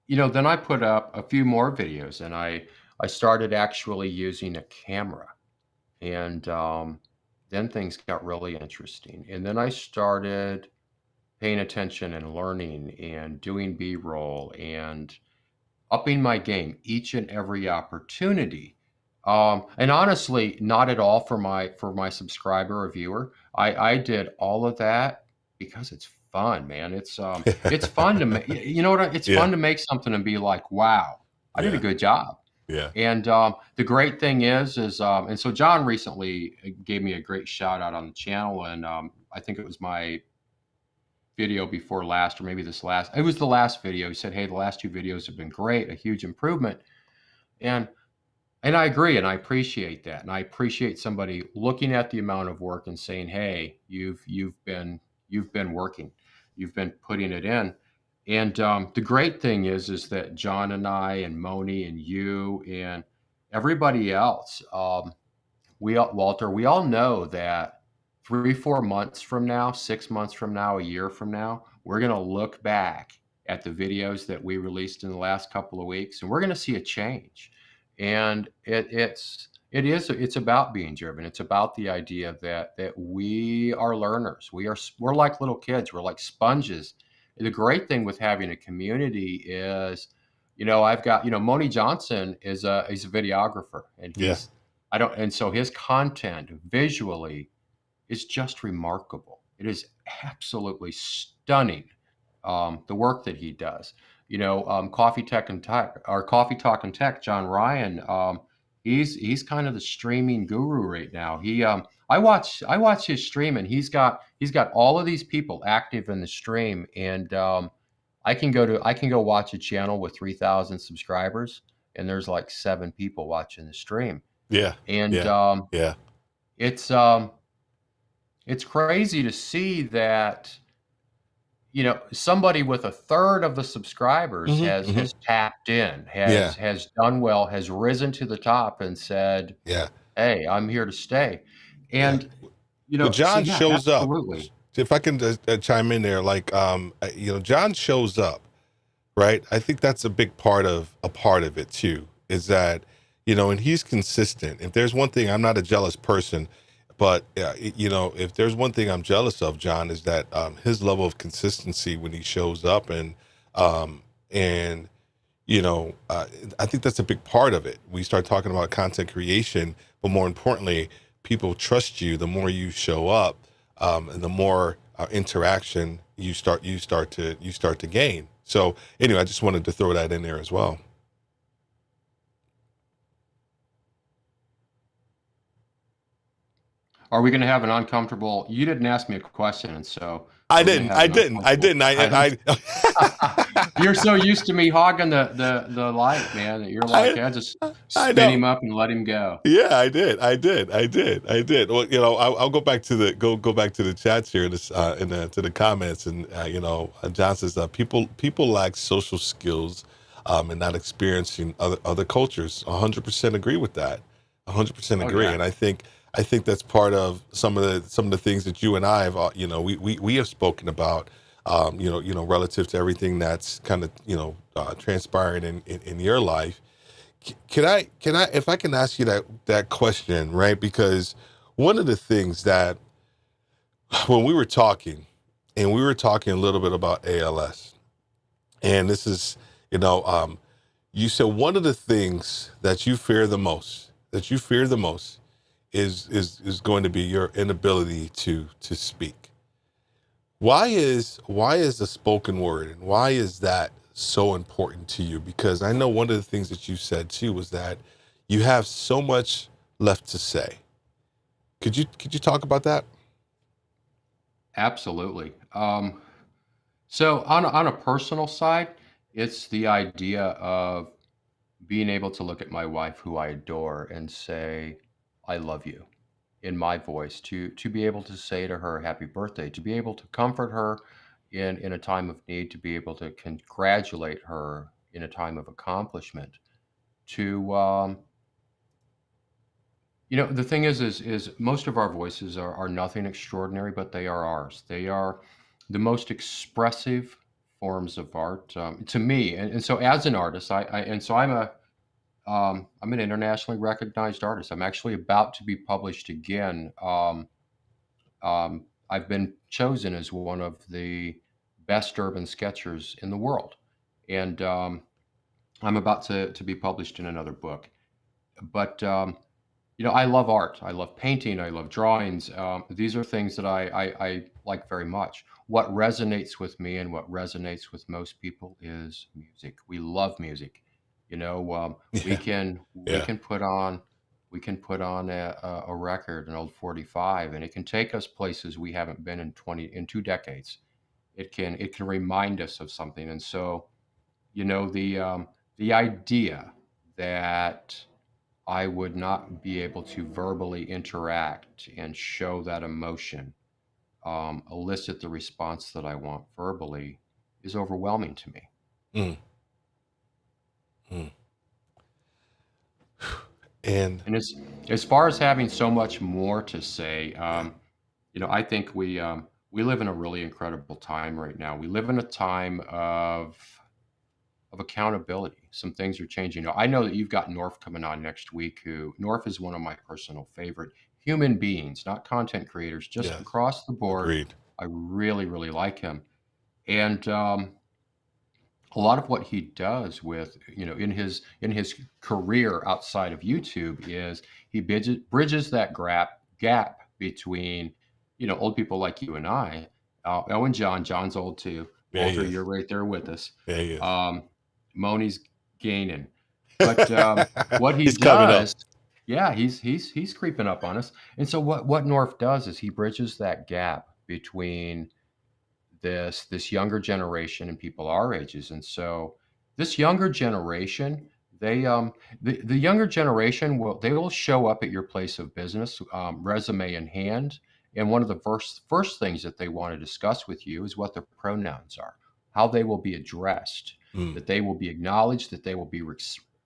then I put up a few more videos, and I started actually using a camera, and then things got really interesting. And then I started paying attention and learning and doing B-roll and upping my game each and every opportunity. And honestly, not at all for my subscriber or viewer. I did all of that because it's fun, man. It's fun to make. You know what? It's fun to make something and be like, wow, I did a good job. Yeah. And the great thing is, and so John recently gave me a great shout out on the channel, and I think it was my video before last, or maybe it was the last video. He said, hey, the last 2 videos have been great, a huge improvement. And I agree, and I appreciate that. And I appreciate somebody looking at the amount of work and saying, hey, you've been working, you've been putting it in. And the great thing is that John and I and Moni and you and everybody else, Walter, we all know that 3-4 months from now, 6 months from now, a year from now, we're going to look back at the videos that we released in the last couple of weeks, and we're going to see a change. And it's about being driven. It's about the idea that we are learners. We're like little kids. We're like sponges. The great thing with having a community is, I've got, Moni Johnson he's a videographer, and so his content visually is just remarkable. It is absolutely stunning. The work that he does, Coffee Talk and Tech, John Ryan, he's kind of the streaming guru right now. I watch his stream, and he's got all of these people active in the stream, and I can go watch a channel with 3,000 subscribers, and there's like 7 people watching the stream. Yeah. And it's crazy to see that, somebody with 1/3 of the subscribers has tapped in, has done well, has risen to the top and said, hey, I'm here to stay. And, well, John shows absolutely. up. If I can chime in there, like, John shows up, right? I think that's a big part of it too, is that, and he's consistent. If there's one thing, I'm not a jealous person, but if there's one thing I'm jealous of, John, is that his level of consistency when he shows up, and I think that's a big part of it. We start talking about content creation, but more importantly, people trust you the more you show up, and the more interaction you start to gain, So anyway, I just wanted to throw that in there as well. Are we going to have an uncomfortable? You didn't ask me a question, and so I are we going didn't. to have I an didn't. I uncomfortable didn't. silence? I You're so used to me hogging the light, man, that you're like, I yeah, just I spin know. him up and let him go. Yeah, I did. I did. I did. I did. Well, I'll go back to the go back to the chats here, this to the comments, and John says people lack social skills, and not experiencing other cultures. 100% agree with that. 100% Oh agree, yeah, and I think that's part of some of the things that you and I have, we have spoken about, relative to everything that's kind of transpiring in your life. Can I, if I can ask you that question, right? Because one of the things that when we were talking, and we were talking a little bit about ALS, and this is, you said one of the things that you fear the most, is going to be your inability to speak. Why is the spoken word, and why is that so important to you? Because I know one of the things that you said too was that you have so much left to say. Could you talk about that? absolutely. So on a personal side, it's the idea of being able to look at my wife, who I adore, and say, "I love you," in my voice, to be able to say to her, "Happy birthday," to be able to comfort her in a time of need, to be able to congratulate her in a time of accomplishment, to the thing is most of our voices are nothing extraordinary, but they are ours. They are the most expressive forms of art, to me. And so as an artist, I'm an internationally recognized artist. I'm actually about to be published again. I've been chosen as one of the best urban sketchers in the world, and I'm about to be published in another book. But I love art. I love painting. I love drawings. These are things that I like very much. What resonates with me and what resonates with most people is music. We love music. We Yeah, we yeah. can put on a record, an old 45, and it can take us places we haven't been in 2 decades. It can remind us of something, and so the idea that I would not be able to verbally interact and show that emotion, elicit the response that I want verbally, is overwhelming to me. Mm, mm. And And as far as having so much more to say, yeah, I think we live in a really incredible time right now. We live in a time of accountability. Some things are changing. I know that you've got North coming on next week. Who North is one of my personal favorite human beings, not content creators, just yes, across the board. agreed. I really, really like him, and a lot of what he does with in his career outside of YouTube is he bridges that gap between old people like you and I. Oh, and John's old too. Yeah, he Walter, is. you're right there with us. Yeah, he is. Um, Moni's gaining, but what he He's coming up. does, yeah, he's creeping up on us. And so what North does is he bridges that gap between this younger generation and people our ages. And so this younger generation, the younger generation will show up at your place of business, resume in hand, and one of the first things that they want to discuss with you is what their pronouns are, how they will be addressed, Mm, that they will be acknowledged, that they will be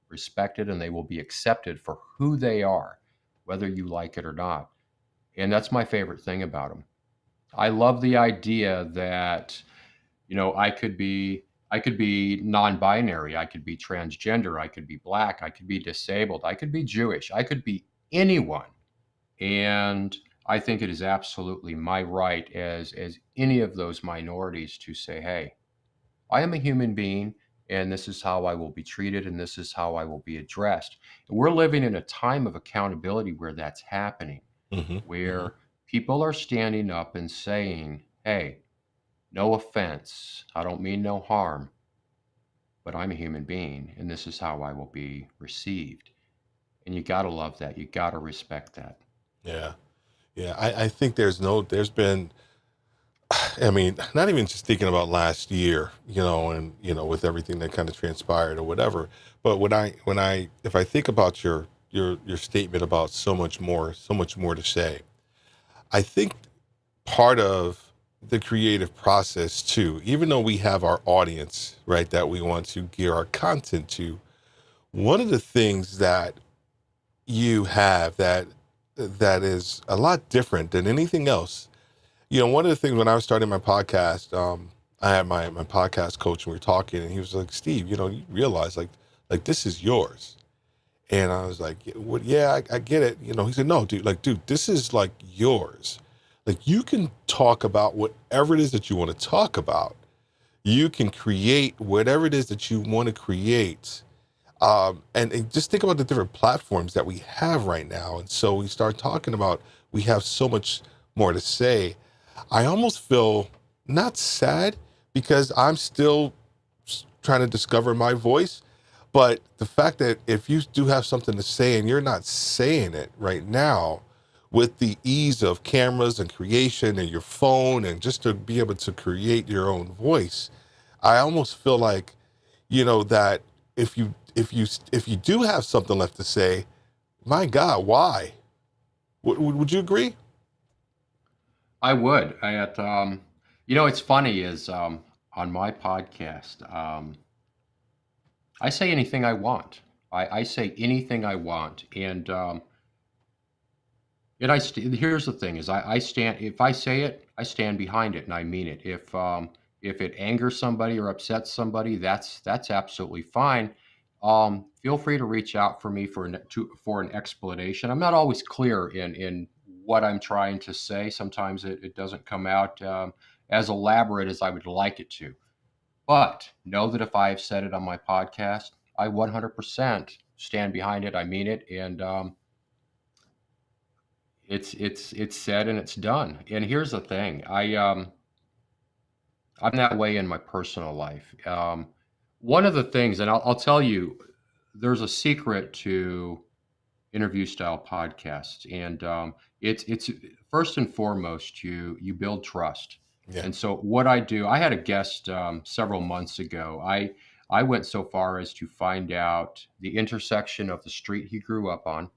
respected, and they will be accepted for who they are, whether you like it or not. And that's my favorite thing about them. I love the idea that, I could be non-binary, I could be transgender, I could be black, I could be disabled, I could be Jewish, I could be anyone. And I think it is absolutely my right as any of those minorities to say, "Hey, I am a human being, and this is how I will be treated, and this is how I will be addressed." And we're living in a time of accountability where that's happening, hmm hmm where people are standing up and saying, "Hey, no offense. I don't mean no harm. but I'm a human being, and this is how I will be received. And you got to love that. You got to respect that. Yeah. Yeah. I think there's been, I mean, not even just thinking about last year, and, with everything that kind of transpired or whatever, but if I think about your statement about so much more to say, I think part of the creative process too, even though we have our audience, right, that we want to gear our content to, one of the things that you have that is a lot different than anything else. One of the things when I was starting my podcast, I had my podcast coach and we were talking, and he was like, "Steve, you realize like this is yours." And I was like, "What? Yeah, I get it." He said, "No, dude, this is like yours. Like you can talk about whatever it is that you want to talk about. You can create whatever it is that you want to create." And just think about the different platforms that we have right now. And so we start talking about, we have so much more to say. I almost feel not sad because I'm still trying to discover my voice, but the fact that if you do have something to say and you're not saying it right now, with the ease of cameras and creation and your phone and just to be able to create your own voice, I almost feel like, that if you do have something left to say, my God, why? Would you agree? I would. It's funny is on my podcast, I say anything I want. I say anything I want, here's the thing: is I stand. If I say it, I stand behind it, and I mean it. If it angers somebody or upsets somebody, that's absolutely fine. Feel free to reach out for me for an explanation. I'm not always clear in what I'm trying to say. Sometimes it doesn't come out as elaborate as I would like it to. But know that if I've said it on my podcast, I 100% stand behind it. I mean it, and it's said and it's done. And here's the thing: I'm that way in my personal life. One of the things, and I'll tell you, there's a secret to interview style podcasts, and it's first and foremost you build trust. Yeah. And so what I do, I had a guest several months ago. I went so far as to find out the intersection of the street he grew up on,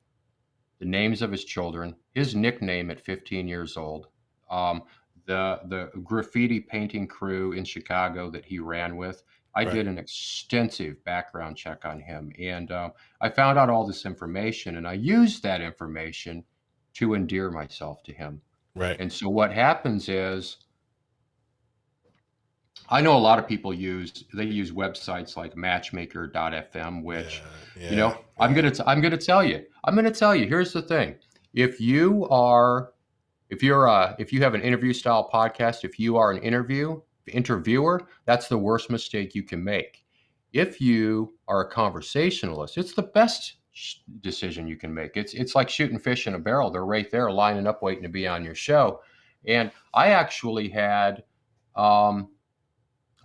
the names of his children, his nickname at 15 years old, um, the graffiti painting crew in Chicago that he ran with. I Right. did an extensive background check on him, and I found out all this information, and I used that information to endear myself to him. Right. And so what happens is, I know a lot of people use websites like matchmaker.fm, which, Yeah. Yeah. Yeah. I'm gonna tell you. Here's the thing: if you are if you have an interview style podcast, if you are an interviewer, that's the worst mistake you can make. If you are a conversationalist, it's the best decision you can make. It's like shooting fish in a barrel. They're right there lining up waiting to be on your show. And um,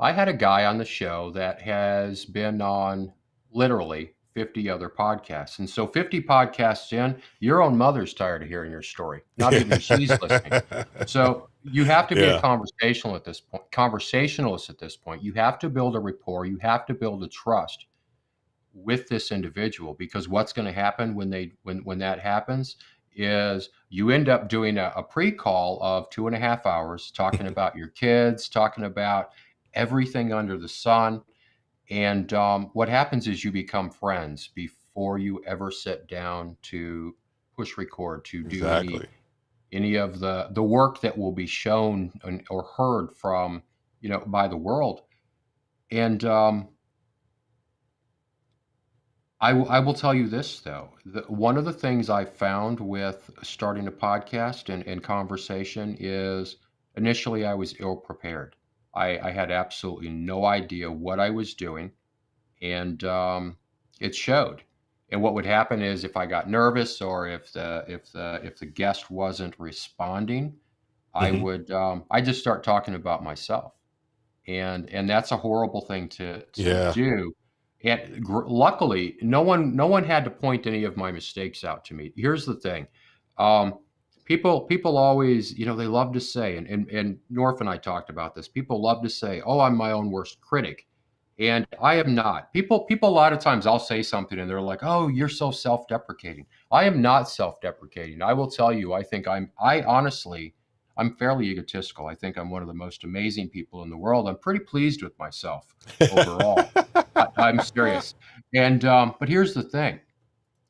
I had a guy on the show that has been on literally 50 other podcasts. And so 50 podcasts in, your own mother's tired of hearing your story. Not even she's listening. So you have to be a Yeah. conversationalist at this point. You have to build a rapport. You have to build a trust with this individual, because what's going to happen when that happens is you end up doing a pre-call of 2.5 hours talking about your kids, talking about everything under the sun. And what happens is you become friends before you ever sit down to push record, to do Exactly. any of the work that will be shown or heard from, by the world. And I will tell you this, though. One of the things I found with starting a podcast and conversation is, initially I was ill prepared. I had absolutely no idea what I was doing, and it showed. And what would happen is, if I got nervous, or if the guest wasn't responding, Hmm. I just start talking about myself. and that's a horrible thing to Yeah. do. And luckily, no one had to point any of my mistakes out to me. Here's the thing. Um, people always, they love to say, and North and I talked about this. People love to say, "Oh, I'm my own worst critic." And I am not. People a lot of times I'll say something and they're like, "Oh, you're so self-deprecating." I am not self-deprecating. I will tell you, I honestly, I'm fairly egotistical. I think I'm one of the most amazing people in the world. I'm pretty pleased with myself overall. I'm serious. And but here's the thing.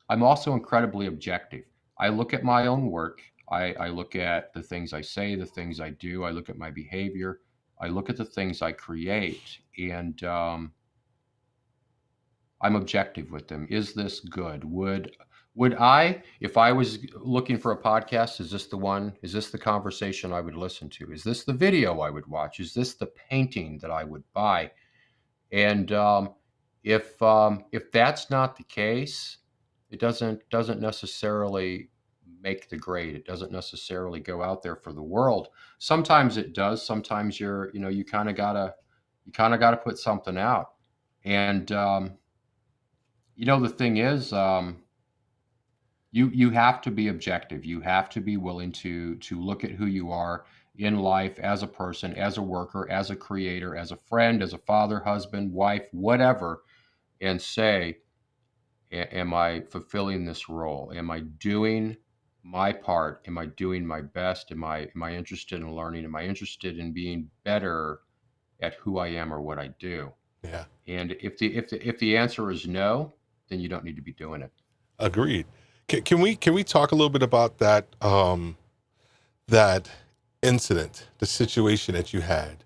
I'm also incredibly objective. I look at my own work. I look at the things I say, the things I do. I look at my behavior. I look at the things I create, and I'm objective with them. Is this good? Would I, if I was looking for a podcast, is this the one? Is this the conversation I would listen to? Is this the video I would watch? Is this the painting that I would buy? And if that's not the case, it doesn't necessarily make the grade. It doesn't necessarily go out there for the world. Sometimes it does. Sometimes you kind of gotta put something out. And the thing is, you have to be objective. You have to be willing to look at who you are in life as a person, as a worker, as a creator, as a friend, as a father, husband, wife, whatever, and say, Am I fulfilling this role? Am I doing my part? Am I doing my best? Am I interested in learning? Am I interested in being better at who I am or what I do?" Yeah. And if the answer is no, then you don't need to be doing it. Agreed. Can we talk a little bit about that incident, the situation that you had?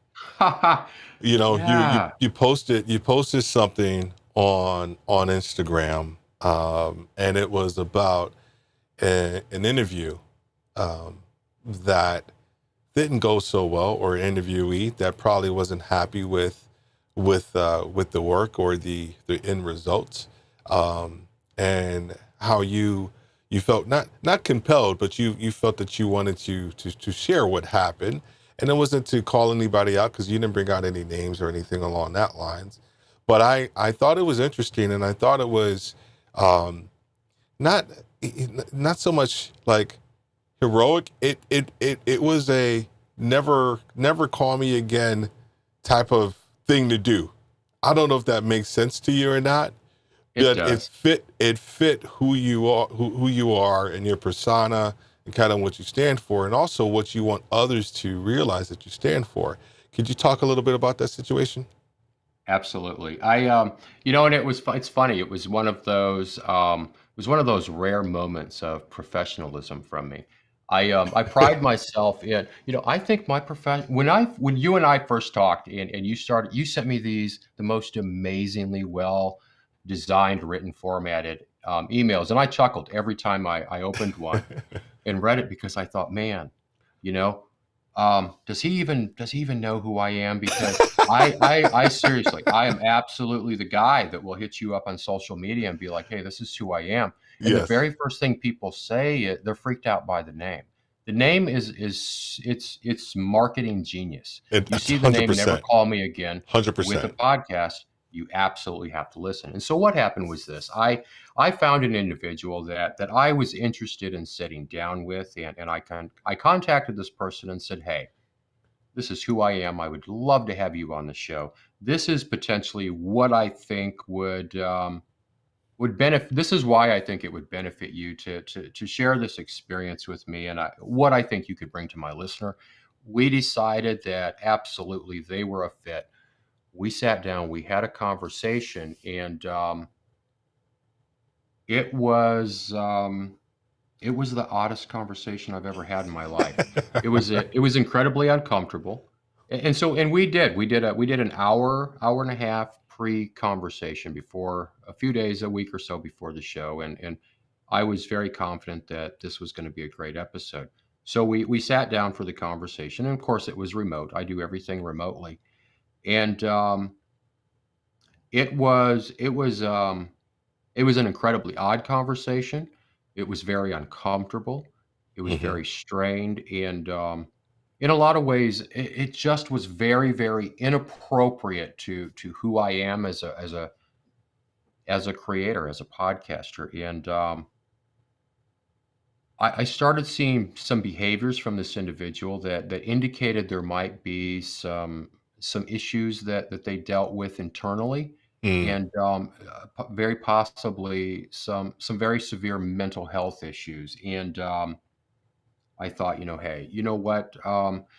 You Yeah. posted something on Instagram, and it was about an interview that didn't go so well, or an interviewee that probably wasn't happy with the work or the end results, and how you felt not compelled, but you felt that you wanted to share what happened, and it wasn't to call anybody out because you didn't bring out any names or anything along that lines. But I thought it was interesting, and I thought it was not not so much like heroic. It was a never call me again type of thing to do. I don't know if that makes sense to you or not, It but does. it fit who you are, who you are, and your persona, and kind of what you stand for, and also what you want others to realize that you stand for. Could you talk a little bit about that situation? Absolutely. And it's funny. It was one of those rare moments of professionalism from me. I pride myself in, I think my profession, when you and I first talked and you sent me the most amazingly well designed, written, formatted emails. And I chuckled every time I opened one and read it because I thought, man, you know, does he even know who I am? Because I seriously, I am absolutely the guy that will hit you up on social media and be like, "Hey, this is who I am." And the Yes, very first thing people say, they're freaked out by the name. The name it's marketing genius. You it's see the hundred name "Never percent, Call Me Again" hundred with a percent. podcast, you absolutely have to listen. And so what happened was this. I found an individual that I was interested in sitting down with, and I contacted this person and said, "Hey, this is who I am. I would love to have you on the show. This is potentially what I think would benefit. This is why I think it would benefit you to share this experience with me, and what I think you could bring to my listener." We decided that absolutely they were a fit. We sat down, we had a conversation, and it was um, it was the oddest conversation I've ever had in my life. It was incredibly uncomfortable, and we did an hour and a half pre-conversation before a few days, a week or so before the show, and I was very confident that this was going to be a great episode. So we sat down for the conversation, and of course it was remote. I do everything remotely, and it was an incredibly odd conversation. It was very uncomfortable. It was Hmm. very strained, and in a lot of ways, it just was very, very inappropriate to who I am as a creator, as a podcaster, and I started seeing some behaviors from this individual that indicated there might be some issues that they dealt with internally, Mm, and very possibly some very severe mental health issues. And I thought, hey, you know what?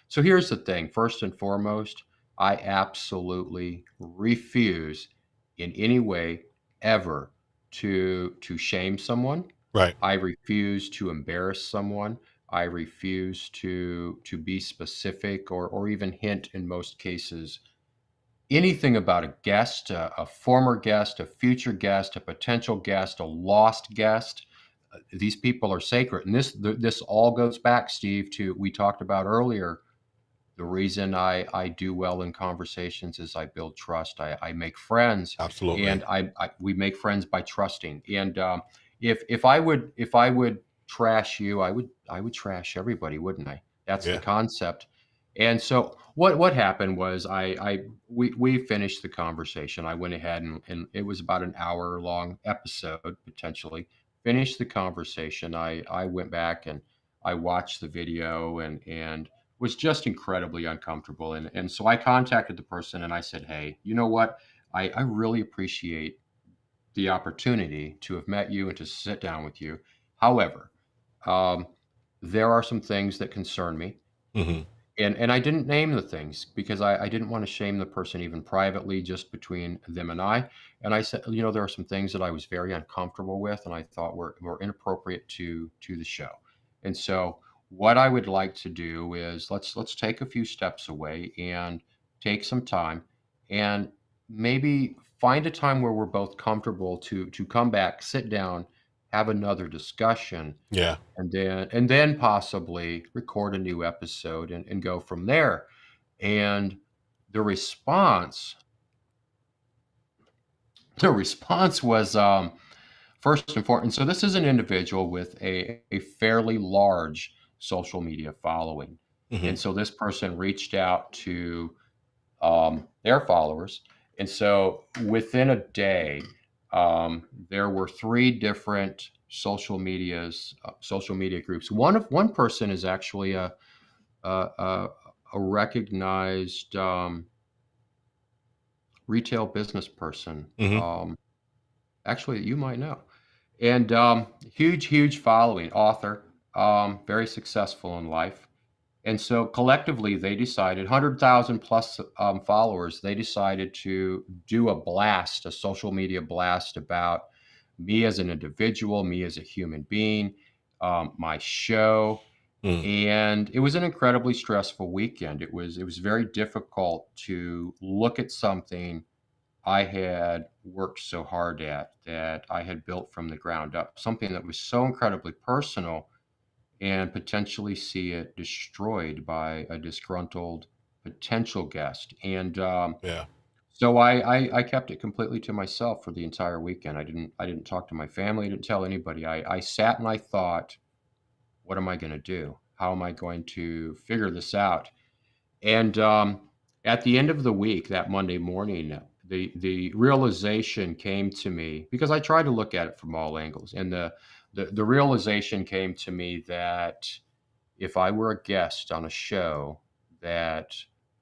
So here's the thing. First and foremost, I absolutely refuse in any way ever to shame someone. right. I refuse to embarrass someone. I refuse to be specific or even hint in most cases anything about a guest, a former guest, a future guest, a potential guest, a lost guest. These people are sacred, and this all goes back, Steve, to we talked about earlier. The reason I do well in conversations is I build trust. I make friends, Absolutely. and we make friends by trusting. And if I would trash you, I would trash everybody, wouldn't I? That's the Yeah. concept. And so what happened was we finished the conversation. I went ahead and it was about an hour long episode potentially. Finished the conversation. I went back and I watched the video and was just incredibly uncomfortable. And so I contacted the person and I said, hey, you know what? I really appreciate the opportunity to have met you and to sit down with you. However, um, there are some things that concern me. Hmm. And I didn't name the things because I didn't want to shame the person even privately, just between them and I. And I said, there are some things that I was very uncomfortable with, and I thought were inappropriate to the show. And so, what I would like to do is let's take a few steps away and take some time, and maybe find a time where we're both comfortable to come back, sit down, have another discussion, Yeah. and then possibly record a new episode and go from there. And the response the response was first and foremost. And so this is an individual with a fairly large social media following. Hmm. And so this person reached out to their followers. And so within a day, there were three different social media groups. One person is actually a, a, a recognized retail business person. Hmm. Actually, you might know, and huge following, author, very successful in life. And so collectively, they decided 100,000 plus followers. They decided to do a social media blast about me as an individual, me as a human being, my show, Mm. and it was an incredibly stressful weekend. It was very difficult to look at something I had worked so hard at, that I had built from the ground up, something that was so incredibly personal, and potentially see it destroyed by a disgruntled potential guest. And Yeah. so I kept it completely to myself for the entire weekend. I didn't talk to my family. I didn't tell anybody. I sat and I thought, what am I going to do? How am I going to figure this out? And at the end of the week, that Monday morning, the realization came to me, because I tried to look at it from all angles, and the realization came to me that if I were a guest on a show that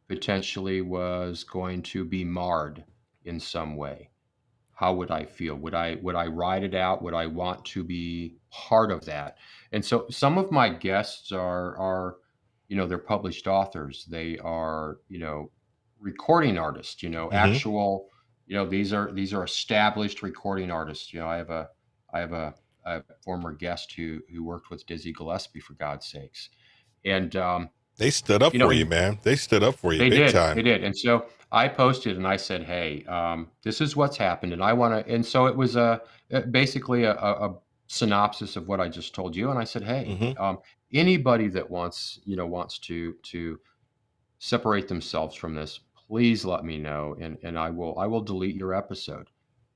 potentially was going to be marred in some way, how would I feel? Would I ride it out? Would I want to be part of that? And so some of my guests are they're published authors. They are, recording artists, Hmm. actual, these are established recording artists. I have a former guest who worked with Dizzy Gillespie, for God's sakes. And They stood up for you, he man. They stood up for you they big did, they time. did, and so I posted and I said, "Hey, this is what's happened, and I wanna." And so it was basically a synopsis of what I just told you, and I said, "Hey, Hmm. anybody that wants to separate themselves from this, please let me know, and I will delete your episode."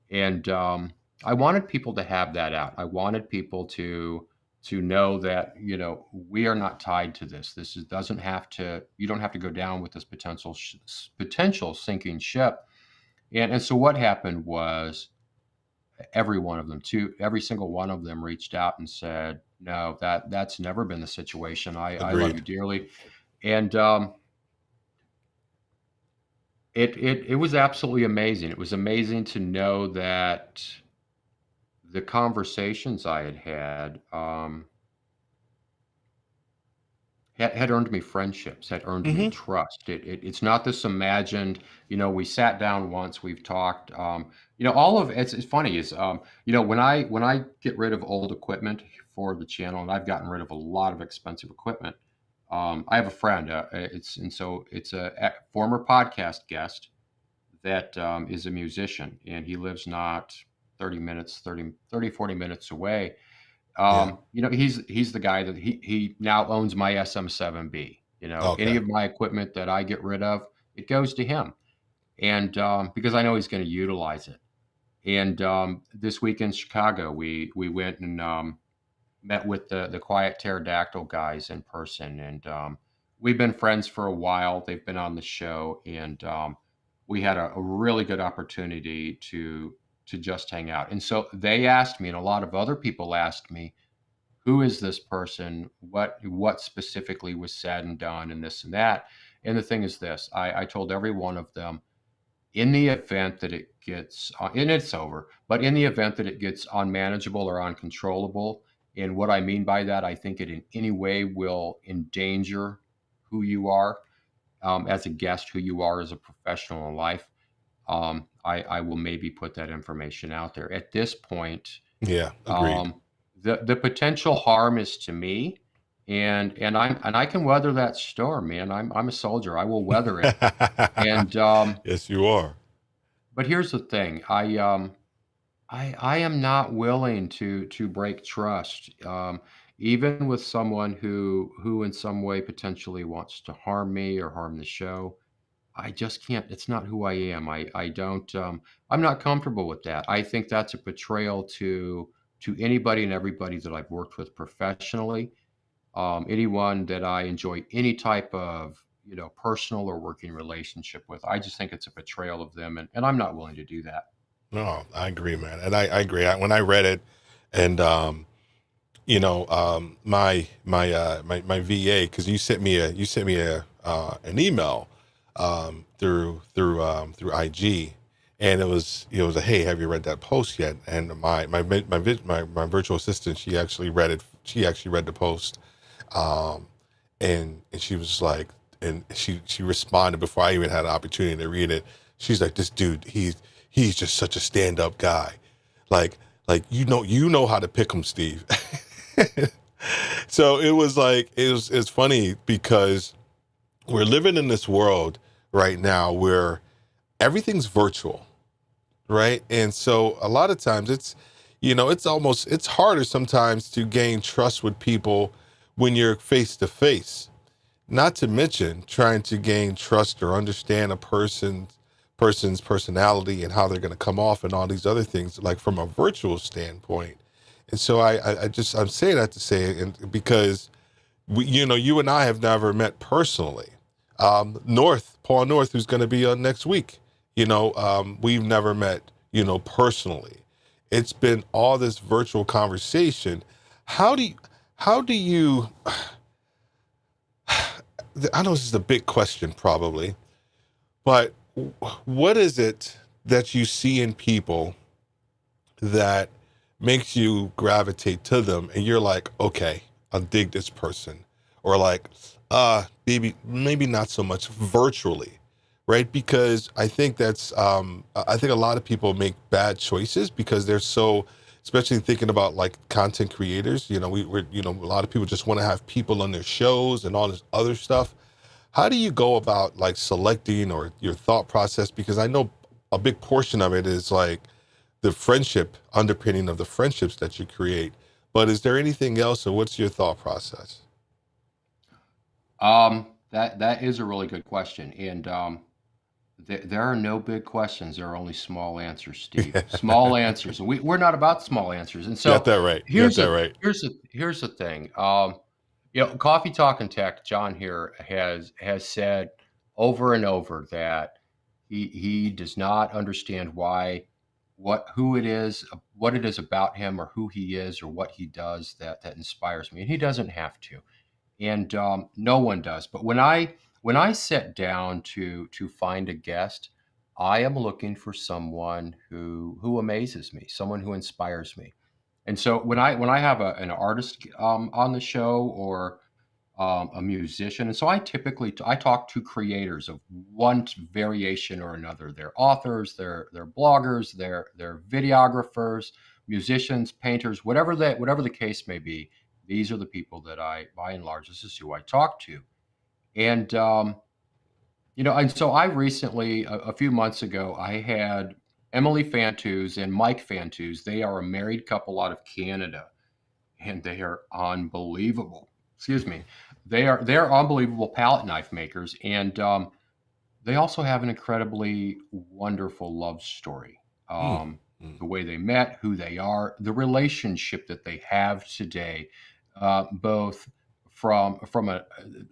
And I wanted people to have that out. I wanted people to know that, you know, we are not tied to this. This is, doesn't have to, you don't have to go down with this potential sinking ship. And so what happened was every one of them, every single one of them reached out and said, no, that's never been the situation. I love you Agreed. dearly. And it was absolutely amazing. It was amazing to know that the conversations I had had earned me friendships, had earned me Hmm. trust. It's not this imagined, you know, we sat down once, we've talked. You know, all of it's funny is, you know, when I get rid of old equipment for the channel, and I've gotten rid of a lot of expensive equipment. I have a friend. It's a former podcast guest that is a musician, and he lives not 30 minutes, 40 minutes away. Yeah. You know, he's the guy that he now owns my SM7B. You know, any Okay. of my equipment that I get rid of, it goes to him, and because I know he's going to utilize it. And this week in Chicago, we went and met with the Quiet Pterodactyl guys in person, and we've been friends for a while. They've been on the show, and we had a really good opportunity to just hang out. And so they asked me, and a lot of other people asked me, who is this person? What specifically was said and done, and this and that. And the thing is this: I told every one of them, in the event that it gets, and it's over, but in the event that it gets unmanageable or uncontrollable, and what I mean by that, I think it in any way will endanger who you are as a guest, who you are as a professional in life. I will maybe put that information out there. At this point, Yeah. Agreed. um, the potential harm is to me, and I can weather that storm, man. I'm a soldier. I will weather it. And Yes, you are. but here's the thing. I am not willing to break trust, even with someone who in some way potentially wants to harm me or harm the show. I just can't. It's not who I am. I don't. I'm not comfortable with that. I think that's a betrayal to anybody and everybody that I've worked with professionally. Anyone that I enjoy any type of, you know, personal or working relationship with. I just think it's a betrayal of them, and I'm not willing to do that. No, I agree, man. And I agree. When I read it, and my VA, because you sent me an email through IG, and it was a, hey, have you read that post yet? And my virtual assistant, she actually read it. She actually read the post, um, and she was like, and she responded before I even had an opportunity to read it. She's like, this dude, he's just such a stand up guy, like you know how to pick him, Steve. So it was like it's funny because we're living in this world right now where everything's virtual, right? And so a lot of times it's harder sometimes to gain trust with people when you're face to face. Not to mention trying to gain trust or understand a person's personality and how they're going to come off and all these other things, like from a virtual standpoint. And so I'm saying that to say, and because you and I have never met personally. Paul North, who's going to be on next week, we've never met, personally. It's been all this virtual conversation. How do you, I know this is a big question probably, but what is it that you see in people that makes you gravitate to them and you're like, okay, I'll dig this person? Or like, maybe not so much virtually, right? Because I think I think a lot of people make bad choices because they're so, especially thinking about like content creators, a lot of people just want to have people on their shows and all this other stuff. How do you go about like selecting, or your thought process? Because I know a big portion of it is like the friendship, underpinning of the friendships that you create. But is there anything else, or what's your thought process? That is a really good question, and There are no big questions. There are only small answers, Steve. Small answers. We're not about small answers. And You got so that right. You got here's that a right. here's the thing. Coffee Talk and Tech, John here has said over and over that he does not understand what it is about him or who he is or what he does that inspires me. And he doesn't have to. And no one does. But when I sit down to find a guest, I am looking for someone who amazes me, someone who inspires me. And so when I have an artist on the show or a musician, and so I talk to creators of one variation or another. They're authors, they're bloggers, they're videographers, musicians, painters, whatever the case may be. These are the people that by and large, this is who I talk to. And and so I recently, a few months ago, I had Emily Fantus and Mike Fantus. They are a married couple out of Canada, and they are unbelievable. Excuse me. They're unbelievable palette knife makers, and they also have an incredibly wonderful love story. Mm, Um, mm, the way they met, who they are, the relationship that they have today, both from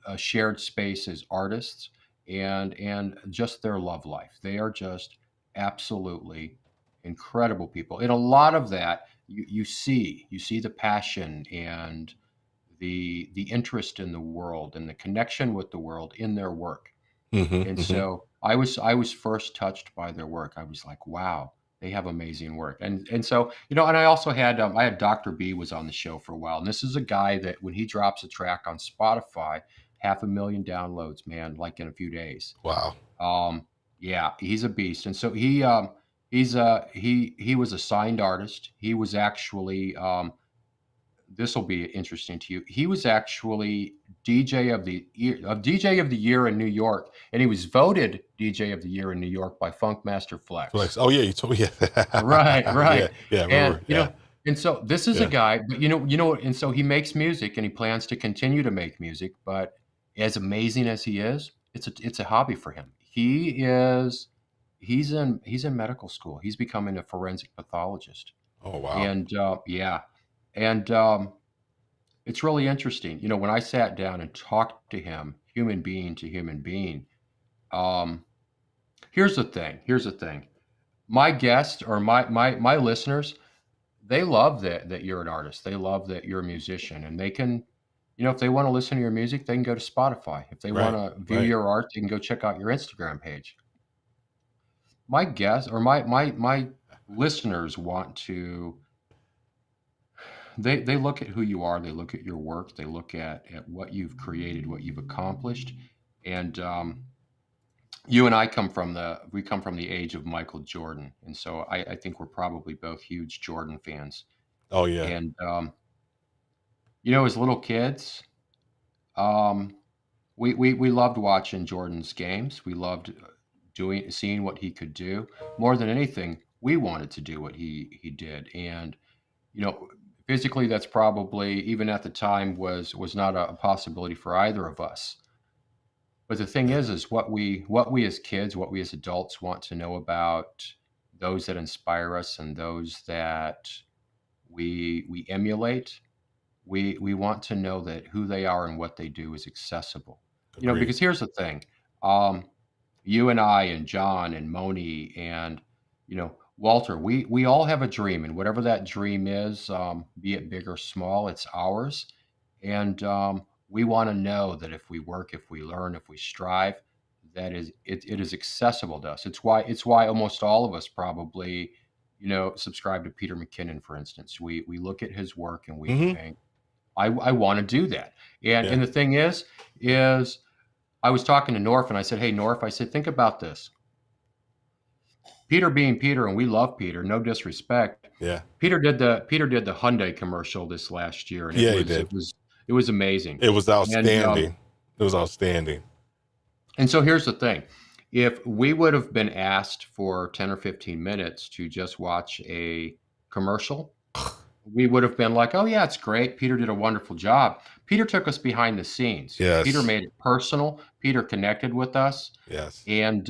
a shared space as artists and just their love life. They are just absolutely incredible people. And a lot of that you see the passion and the interest in the world and the connection with the world in their work. mhm, And mhm. so I was first touched by their work. I was like, wow, they have amazing work. And so, and I also had I had Dr. B was on the show for a while. And this is a guy that when he drops a track on Spotify, 500,000 downloads, man, like in a few days. Wow. Um, yeah, he's a beast. And so he was a signed artist. He was actually this will be interesting to you. He was actually DJ of the year in New York, and he was voted DJ of the year in New York by Funkmaster Flex. Flex. Oh, yeah, you told me. Right, Yeah. right. Yeah, yeah, I And remember. Yeah, and so this is a yeah. guy, but and so he makes music and he plans to continue to make music, but as amazing as he is, it's a hobby for him. He's in medical school. He's becoming a forensic pathologist. Oh, wow. And yeah. And it's really interesting. When I sat down and talked to him, human being to human being, um, here's the thing. Here's the thing. My guests or my listeners, they love that you're an artist. They love that you're a musician, and they can, if they want to listen to your music, they can go to Spotify. If they want Right, to view right. your art, they can go check out your Instagram page. My guests or my listeners want to they look at who you are, they look at your work, they look at what you've created, what you've accomplished. And you and I come from the age of Michael Jordan, and so I think we're probably both huge Jordan fans. Oh, yeah. And as little kids, um, we loved watching Jordan's games. We loved seeing what he could do. More than anything, we wanted to do what he did. And you know, physically, that's probably even at the time was not a possibility for either of us. But the thing Yeah. is what we as kids, what we as adults want to know about those that inspire us and those that we emulate. We want to know that who they are and what they do is accessible. Agreed. Because here's the thing. Um, you and I and John and Moni and Walter, we all have a dream, and whatever that dream is, be it big or small, it's ours. And we want to know that if we work, if we learn, if we strive, it is accessible to us. It's why almost all of us probably subscribe to Peter McKinnon, for instance. We look at his work and we Mhm. think, I want to do that. And Yeah. and the thing is I was talking to Norf and I said, hey, Norf, I said, think about this. Peter being Peter, and we love Peter, no disrespect. Yeah. Peter did the Hyundai commercial this last year, and it Yeah, he was it did. was it was amazing. It was And outstanding. It was outstanding. and so here's the thing. If we would have been asked for 10 or 15 minutes to just watch a commercial, we would have been like, "Oh yeah, it's great. Peter did a wonderful job." Peter took us behind the scenes. Peter Yes. made it personal. Peter connected with us, Yes. and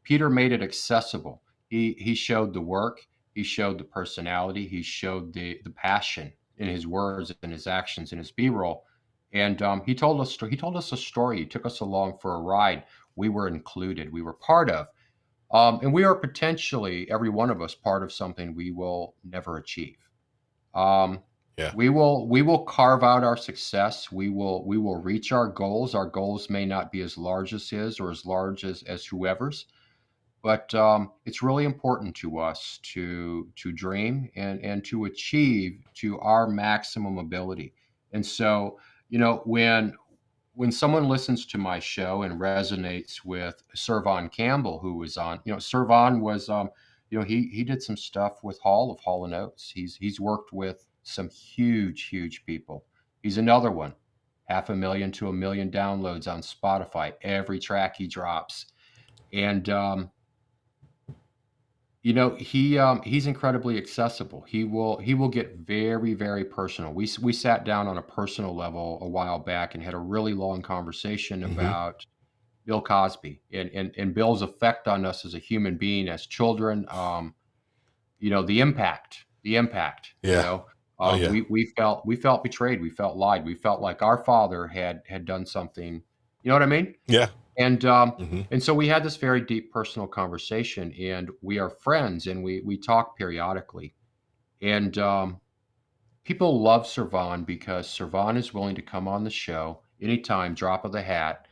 Peter made it accessible. He showed the work. He showed the personality. He showed the passion in his words and his actions and his B-roll. And he told us a story. He took us along for a ride. We were included. We were part of. And we are potentially, every one of us, part of something we will never achieve. Um, Yeah. we will carve out our success. We will reach our goals. Our goals may not be as large as his or as large as whoever's, but it's really important to us to dream and to achieve to our maximum ability. And so, when someone listens to my show and resonates with Servon Campbell, who was on, Servon was, he did some stuff with Hall and Oates. He's worked with some huge people. He's another one, 500,000 to 1 million downloads on Spotify every track he drops, and he's incredibly accessible. He will get very personal. We sat down on a personal level a while back and had a really long conversation Hmm. about Bill Cosby and Bill's effect on us as a human being, as children. The impact. Yeah. Oh yeah. We felt betrayed. We felt lied. We felt like our father had done something. You know what I mean? Yeah. And Hmm. and so we had this very deep personal conversation, and we are friends, and we talk periodically. And people love Servan because Servan is willing to come on the show anytime, drop of the hat,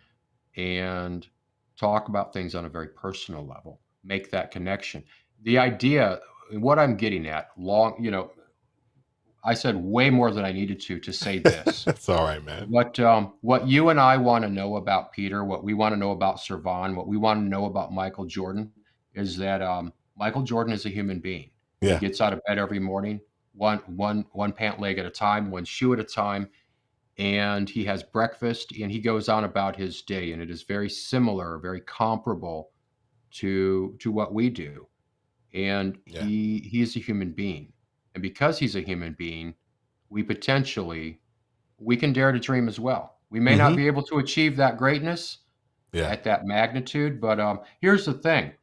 and talk about things on a very personal level, make that connection. The idea, what I'm getting at, I said way more than I needed to say this. That's all right, man. What you and I want to know about Peter, what we want to know about Servan, what we want to know about Michael Jordan is that Michael Jordan is a human being. He Yeah. gets out of bed every morning, one pant leg at a time, one shoe at a time, and he has breakfast and he goes on about his day, and it is very similar, very comparable to what we do. And Yeah. he's a human being, and because he's a human being, we can dare to dream as well. We may not Hmm. be able to achieve that greatness Yeah. at that magnitude, but here's the thing.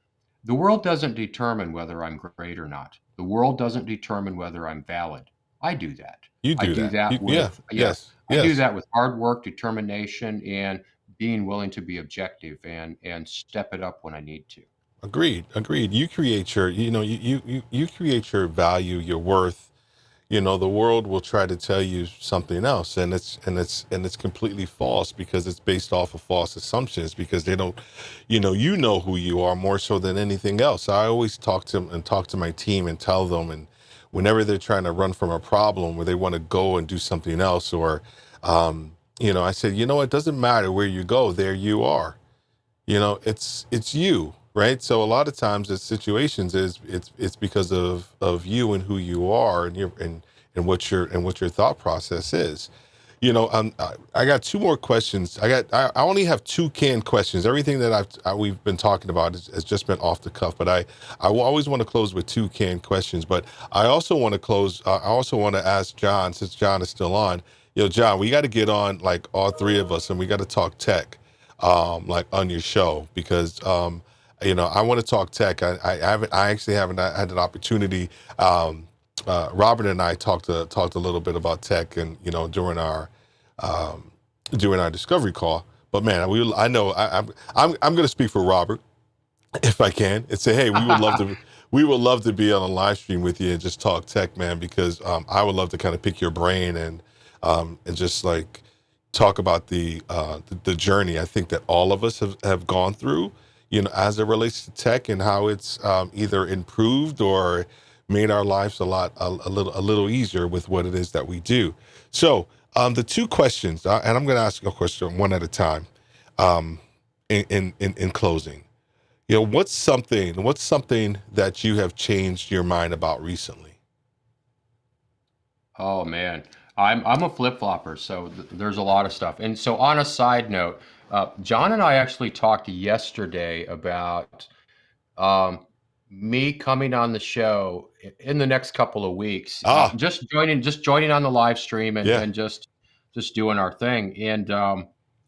The world doesn't determine whether I'm great or not. The world doesn't determine whether I'm valid. I do that. You I do do that. that Yeah. with, yeah, Yes. I do Yes. that with hard work, determination, and being willing to be objective and step it up when I need to. Agreed. Agreed. You create your, you create your value, your worth. The world will try to tell you something else, and it's completely false because it's based off of false assumptions because they don't, you know who you are more so than anything else. I always talk to my team and tell them, and whenever they're trying to run from a problem where they want to go and do something else, or, I said, it doesn't matter where you go, there you are. It's you, right? So a lot of times the situations is it's because of you and who you are and what your thought process is. I got two more questions. I only have two canned questions. Everything that we've been talking about has just been off the cuff, but I will always want to close with two canned questions. But I also want to close. I also want to ask John, since John is still on. John, we got to get on, like, all three of us, and we got to talk tech, like, on your show, because I want to talk tech. I actually haven't had an opportunity. Robert and I talked a little bit about tech, and during our discovery call. But man, I know I'm going to speak for Robert if I can, and say, hey, we would love to be on a live stream with you and just talk tech, man, because I would love to kind of pick your brain and just, like, talk about the journey I think that all of us have gone through, as it relates to tech, and how it's either improved or made our lives a little easier with what it is that we do. So the two questions, and I'm going to ask a question one at a time. Um, in closing, what's something that you have changed your mind about recently? Oh man, I'm a flip flopper, so there's a lot of stuff. And so, on a side note, John and I actually talked yesterday about um, me coming on the show in the next couple of weeks. Ah, Just joining on the live stream, and yeah. and doing our thing. And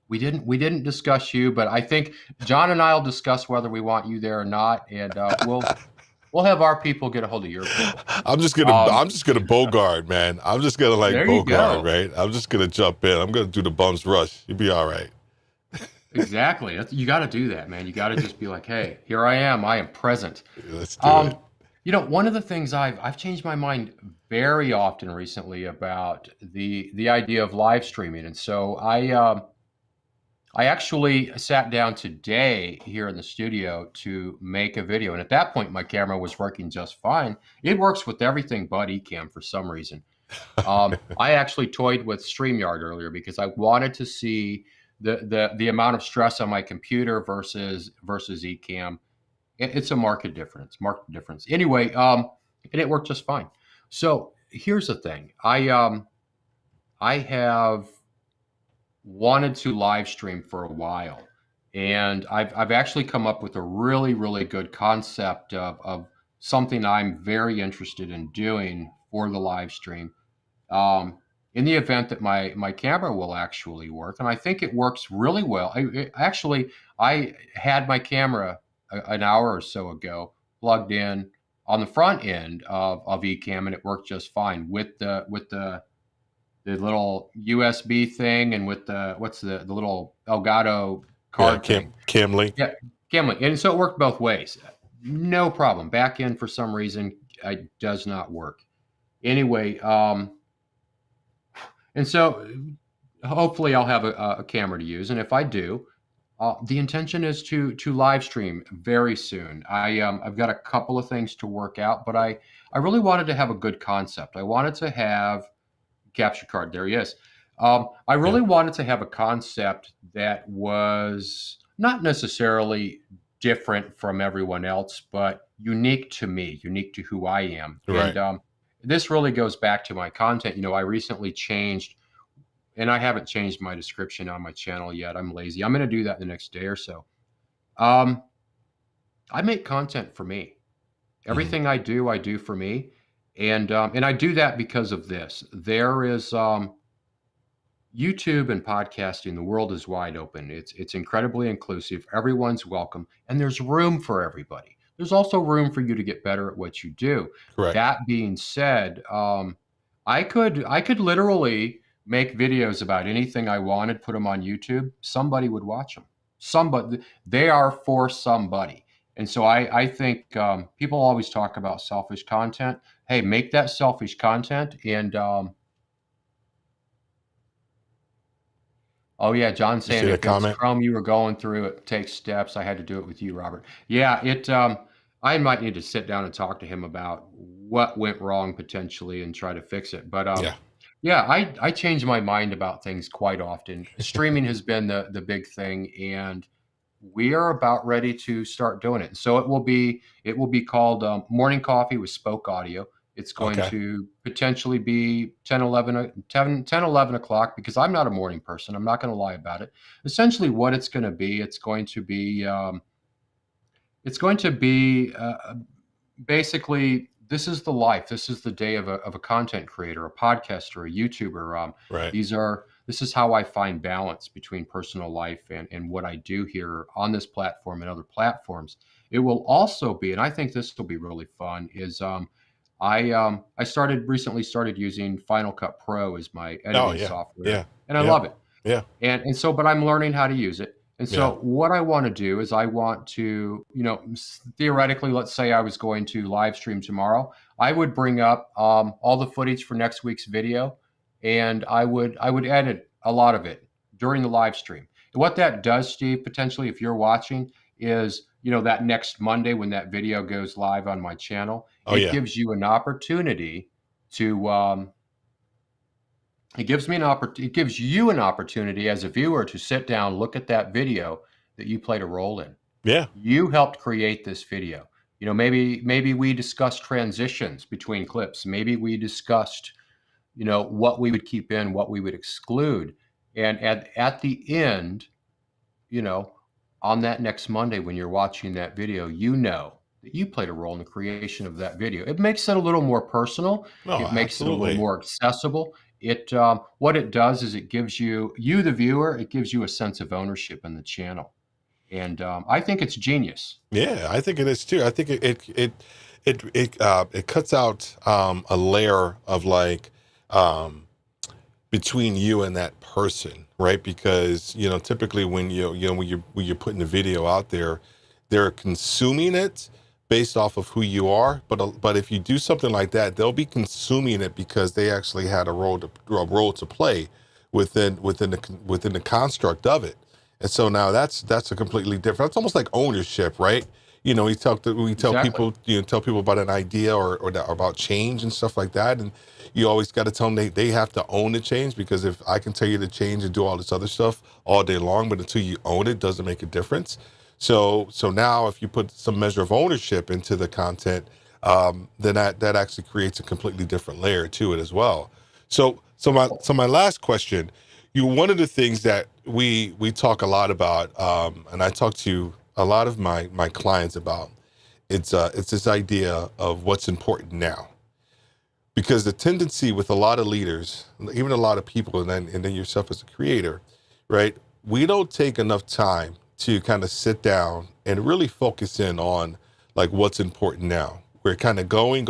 we didn't discuss you, but I think John and I will discuss whether we want you there or not, and we'll have our people get a hold of your people. I'm just gonna bogart, man. I'm just gonna like There you bogart, go. right? I'm just gonna jump in. I'm gonna do the bums rush. You'll be all right. Exactly. You got to do that, man. You got to just be like, hey, here I am. I am present. Let's do it. One of the things I've changed my mind very often recently about the idea of live streaming, and so I actually sat down today here in the studio to make a video, and at that point, my camera was working just fine. It works with everything but Ecamm for some reason. I actually toyed with StreamYard earlier because I wanted to see the amount of stress on my computer versus Ecamm. It's a market difference. Anyway, and it worked just fine. So here's the thing: I have wanted to live stream for a while, and I've actually come up with a really good concept of something I'm very interested in doing for the live stream. In the event that my camera will actually work, and I think it works really well. I had my camera an hour or so ago plugged in on the front end of Ecamm, and it worked just fine with the little USB thing and with the little Elgato card thing. Cam link. Yeah, Cam link, and so it worked both ways. No problem. Back end for some reason it does not work. Anyway, and so hopefully I'll have a camera to use. And if I do, the intention is to live stream very soon. I've got a couple of things to work out, but I really wanted to have a good concept. I wanted to have capture card. There he is. I really wanted to have a concept that was not necessarily different from everyone else, but unique to me, unique to who I am. Right. And this really goes back to my content. I recently changed, and I haven't changed my description on my channel yet. I'm lazy. I'm going to do that the next day or so. I make content for me. Everything I do for me. And I do that because of this. There is YouTube and podcasting. The world is wide open. It's incredibly inclusive. Everyone's welcome, and there's room for everybody. There's also room for you to get better at what you do. Correct. That being said, I could literally make videos about anything I wanted, put them on YouTube. Somebody would watch them. They are for somebody. And so I think people always talk about selfish content. Hey, make that selfish content. And oh yeah, John saying if it's Chrome you were going through, it takes steps. I had to do it with you, Robert. Yeah, I might need to sit down and talk to him about what went wrong potentially and try to fix it. But yeah, I change my mind about things quite often. Streaming has been the big thing, and we are about ready to start doing it. So it will be called Morning Coffee with SpokeAudio. It's going to potentially be 10, 11 o'clock because I'm not a morning person. I'm not going to lie about it. Essentially what it's going to be basically, this is the life. This is the day of a content creator, a podcaster, a YouTuber. Right. This is how I find balance between personal life and what I do here on this platform and other platforms. It will also be, and I think this will be really fun, is I recently started using Final Cut Pro as my editing software. And I love it. Yeah. And so, but I'm learning how to use it. And so what I want to do is I want to, theoretically, let's say I was going to live stream tomorrow. I would bring up all the footage for next week's video, and I would edit a lot of it during the live stream. And what that does, Steve, potentially, if you're watching, is, that next Monday when that video goes live on my channel, it gives you an opportunity to it gives you an opportunity as a viewer to sit down, look at that video that you played a role in. Yeah. You helped create this video. Maybe we discussed transitions between clips. Maybe we discussed, what we would keep in, what we would exclude. And at the end, on that next Monday when you're watching that video, that you played a role in the creation of that video. It makes it a little more personal. It makes it a little more accessible. what it does is it gives you, the viewer, it gives you a sense of ownership in the channel. And I think it's genius. Yeah, I think it is too. I think it cuts out a layer of like between you and that person, right? Because typically when when you're putting the video out there, they're consuming it based off of who you are. But if you do something like that, they'll be consuming it because they actually had a role to play within the construct of it. And so now that's a completely different. It's almost like ownership, right? We tell Exactly. people, tell people about an idea or about change and stuff like that, and you always got to tell them they have to own the change, because if I can tell you to change and do all this other stuff all day long, but until you own it, doesn't make a difference. So now if you put some measure of ownership into the content, then that actually creates a completely different layer to it as well. So my last question, one of the things that we talk a lot about, and I talk to a lot of my clients about, it's this idea of what's important now. Because the tendency with a lot of leaders, even a lot of people, and then yourself as a creator, right? We don't take enough time to kind of sit down and really focus in on like what's important now. We're kind of going.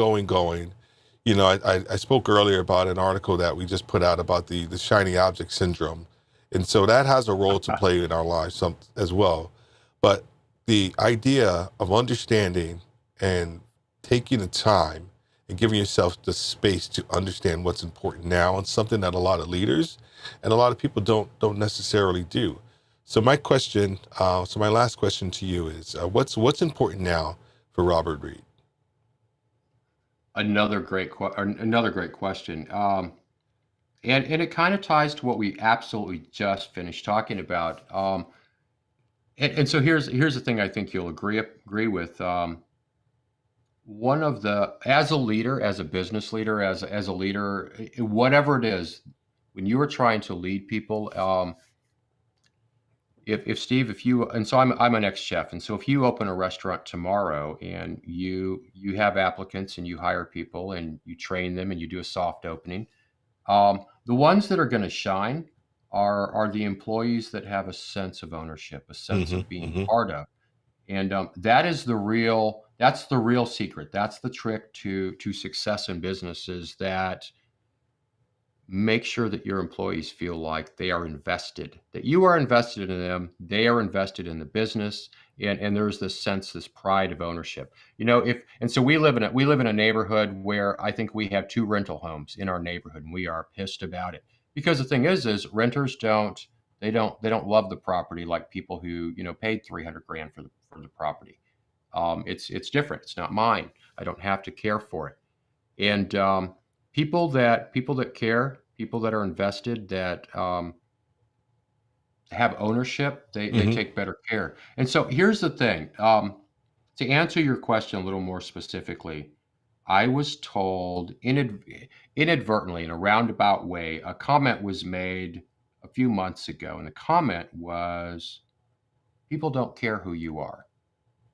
I spoke earlier about an article that we just put out about the shiny object syndrome. And so that has a role to play in our lives as well. But the idea of understanding and taking the time and giving yourself the space to understand what's important now, and something that a lot of leaders and a lot of people don't necessarily do. So my last question to you is, what's important now for Robert Reed? Another great question. And it kind of ties to what we absolutely just finished talking about. And so here's the thing I think you'll agree with. One of the, as a leader, as a business leader, as a leader, whatever it is, when you are trying to lead people, if Steve, if you, and so I'm an ex-chef, and so if you open a restaurant tomorrow and you have applicants and you hire people and you train them and you do a soft opening, the ones that are going to shine are the employees that have a sense of ownership, a sense Mm-hmm, of being mm-hmm. part of. And that's the real secret. That's the trick to success in businesses, that make sure that your employees feel like they are invested, that you are invested in them, they are invested in the business, and there's this sense, this pride of ownership. So we live in a neighborhood where I think we have 2 rental homes in our neighborhood, and we are pissed about it. Because the thing is renters don't love the property like people who, paid 300 grand for the property. It's different. It's not mine. I don't have to care for it. And people that care, people that are invested, that have ownership, they Mm-hmm. take better care. And so here's the thing. To answer your question a little more specifically, I was told inadvertently, in a roundabout way, a comment was made a few months ago, and the comment was, people don't care who you are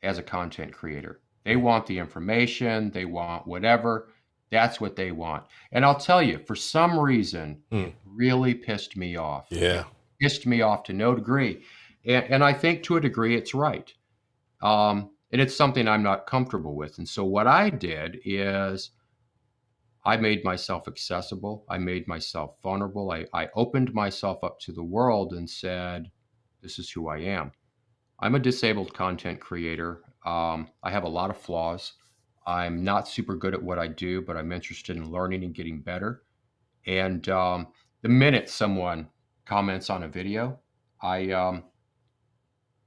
as a content creator. They want the information, they want whatever. That's what they want. And I'll tell you, for some reason, Mm. it really pissed me off. Yeah. It pissed me off to no degree. And I think to a degree it's right. And it's something I'm not comfortable with. And so what I did is I made myself accessible. I made myself vulnerable. I opened myself up to the world and said, this is who I am. I'm a disabled content creator. I have a lot of flaws. I'm not super good at what I do, but I'm interested in learning and getting better. And the minute someone comments on a video, I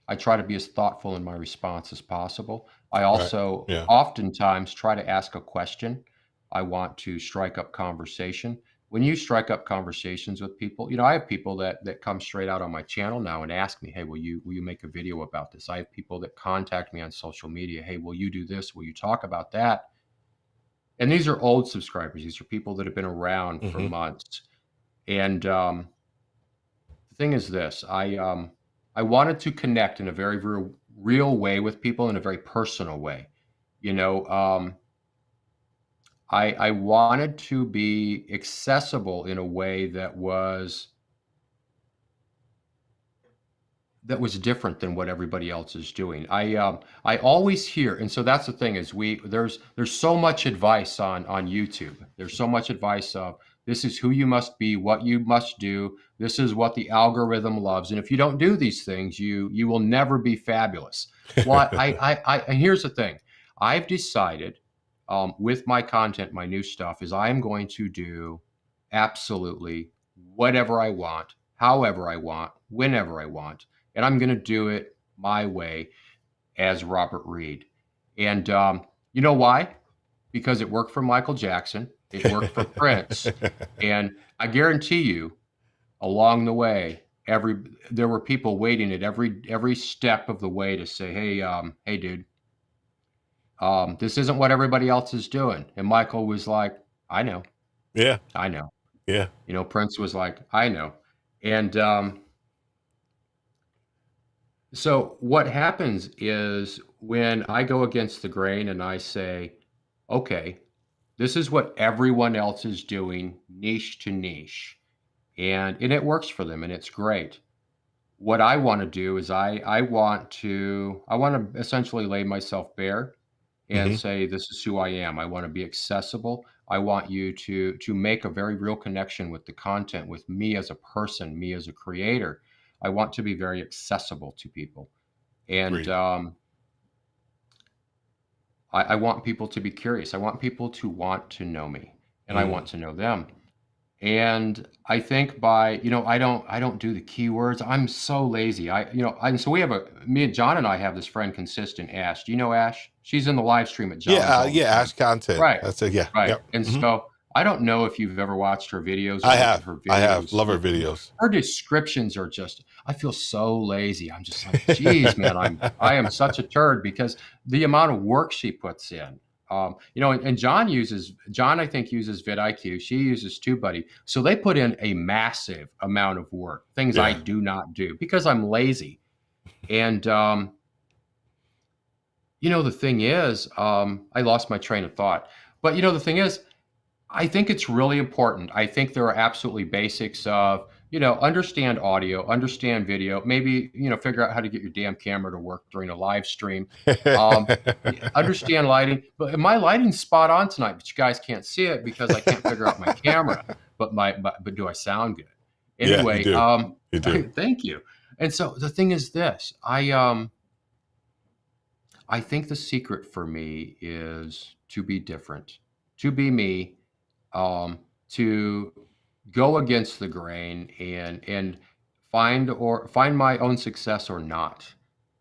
I try to be as thoughtful in my response as possible. I Right. also Yeah. oftentimes try to ask a question. I want to strike up conversation. When you strike up conversations with people, I have people that come straight out on my channel now and ask me, "Hey, will you make a video about this?" I have people that contact me on social media, "Hey, will you do this? Will you talk about that?" And these are old subscribers. These are people that have been around for Mm-hmm. months. And the thing is this, I wanted to connect in a very real way with people, in a very personal way. You know, um, I wanted to be accessible in a way that was different than what everybody else is doing. I always hear, and so that's the thing is there's so much advice on YouTube. There's so much advice of this is who you must be, what you must do. This is what the algorithm loves, and if you don't do these things, you will never be fabulous. Well, and here's the thing. I've decided with my content, my new stuff, is I am going to do absolutely whatever I want, however I want, whenever I want, and I'm going to do it my way as Robert Reed. And you know why? Because it worked for Michael Jackson, it worked for Prince, and I guarantee you, along the way, there were people waiting at every step of the way to say, hey, dude, this isn't what everybody else is doing. And Michael was like, I know, Yeah. I know. Yeah. You know, Prince was like, I know. And so what happens is when I go against the grain and I say, okay, this is what everyone else is doing, niche to niche, and it works for them and it's great. What I want to do is I want to essentially lay myself bare and Hmm. say, this is who I am. I want to be accessible. I want you to make a very real connection with the content, with me as a person, me as a creator. I want to be very accessible to people. And Agreed. I want people to be curious. I want people to want to know me, and I Mm. want to know them. And I think by, I don't do the keywords. I'm so lazy. And so me and John and I have this friend, Consistent Ash. Do you know Ash? She's in the live stream at John's Yeah. all the Yeah. time. Ash content. Right, That's it. Yeah. right. Yep. And Hmm. so I don't know if you've ever watched her videos or looked at her I have. videos. Love her videos. Her descriptions are just, I feel so lazy. I'm just like, geez, man, I am such a turd because the amount of work she puts in. And John, I think, uses vidIQ. She uses TubeBuddy. So they put in a massive amount of work, things I Yeah. do not do because I'm lazy. And, the thing is, I lost my train of thought. But, the thing is, I think it's really important. I think there are absolutely basics of, understand audio, understand video, maybe, figure out how to get your damn camera to work during a live stream. Um, Understand lighting, but my lighting's spot on tonight, but you guys can't see it because I can't figure out my camera. But do I sound good? Yeah. You Anyway, do. You do. thank you. And so the thing is this, I think the secret for me is to be different, to be me, to go against the grain and find my own success or not,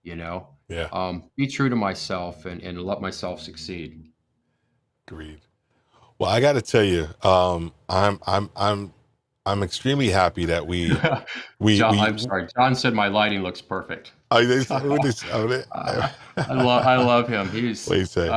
you know, Yeah. be true to myself and let myself succeed. Agreed. Well, I got to tell you, I'm extremely happy that John, we I'm sorry. John said my lighting looks perfect. I what I love him. He's, do you say?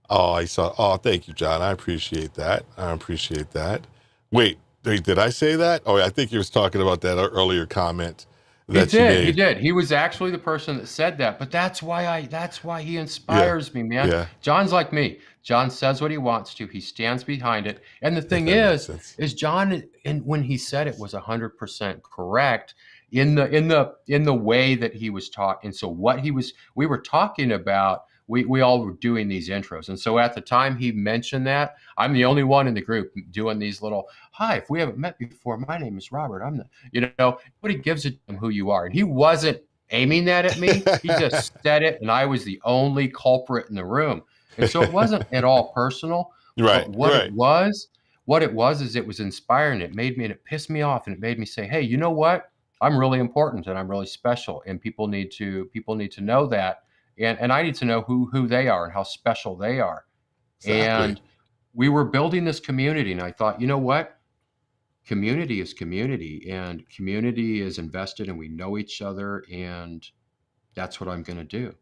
Oh, I saw. Oh, thank you, John. I appreciate that. I appreciate that. Wait, did I say that? Oh, I think you was talking about that earlier comment He that you did. He made. did. He was actually the person that said that. But that's why he Yeah, inspires me, man. yeah, John's like me. John says what he wants to. He stands behind it. And the thing that makes sense. is John, and when he said it was 100% correct in the way that he was talking. And so we were talking about, we all were doing these intros. And so at the time he mentioned that, I'm the only one in the group doing these little, hi, if we haven't met before, my name is Robert. I'm the, nobody gives a damn who you are. And he wasn't aiming that at me. He just said it, and I was the only culprit in the room. And so it wasn't at all personal. Right, But right. what it was is it was inspiring. It made me, and it pissed me off, and it made me say, hey, you know what? I'm really important and I'm really special, and people need to know that, and I need to know who they are and how special they are. Exactly. And we were building this community, and I thought, you know what? Community is community, and community is invested, and we know each other, and that's what I'm going to do.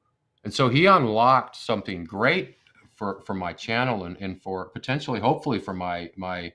And so he unlocked something great for my channel and for potentially, hopefully, for my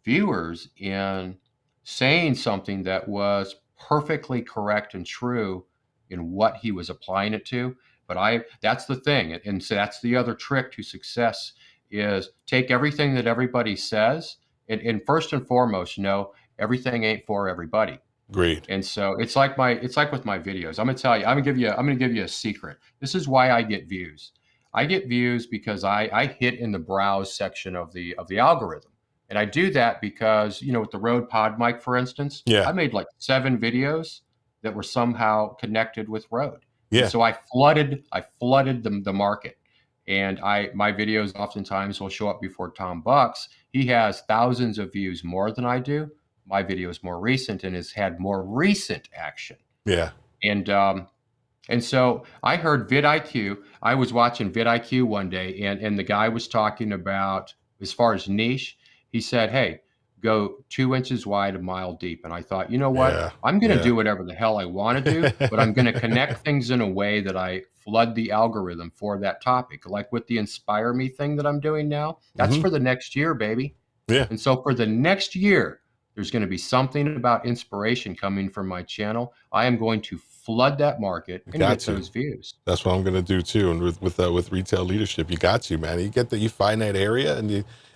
viewers in saying something that was perfectly correct and true in what he was applying it to. But that's the thing. And so that's the other trick to success is take everything that everybody says, and first and foremost, know everything ain't for everybody. Great. And so it's like with my videos. I'm gonna tell you, I'm gonna give you a secret. This is why I get views. I get views because I hit in the browse section of the algorithm. And I do that because, with the Rode Pod mic, for instance, Yeah. I made like 7 videos that were somehow connected with Rode. And Yeah. so I flooded the market. And my videos oftentimes will show up before Tom Buck's. He has thousands of views more than I do. My video is more recent and has had more recent action. Yeah. And so I heard vidIQ. I was watching vidIQ one day, and the guy was talking about, as far as niche, he said, hey, go 2 inches wide, a mile deep. And I thought, you know what? Yeah. I'm going to Yeah. do whatever the hell I want to do, but I'm going to connect things in a way that I flood the algorithm for that topic. Like with the Inspire Me thing that I'm doing now, that's for the next year, baby. Yeah. And so for the next year, there's going to be something about inspiration coming from my channel. I am going to flood that market and get those views. That's what I'm going to do too. And with retail leadership, you got to, man. You find that area and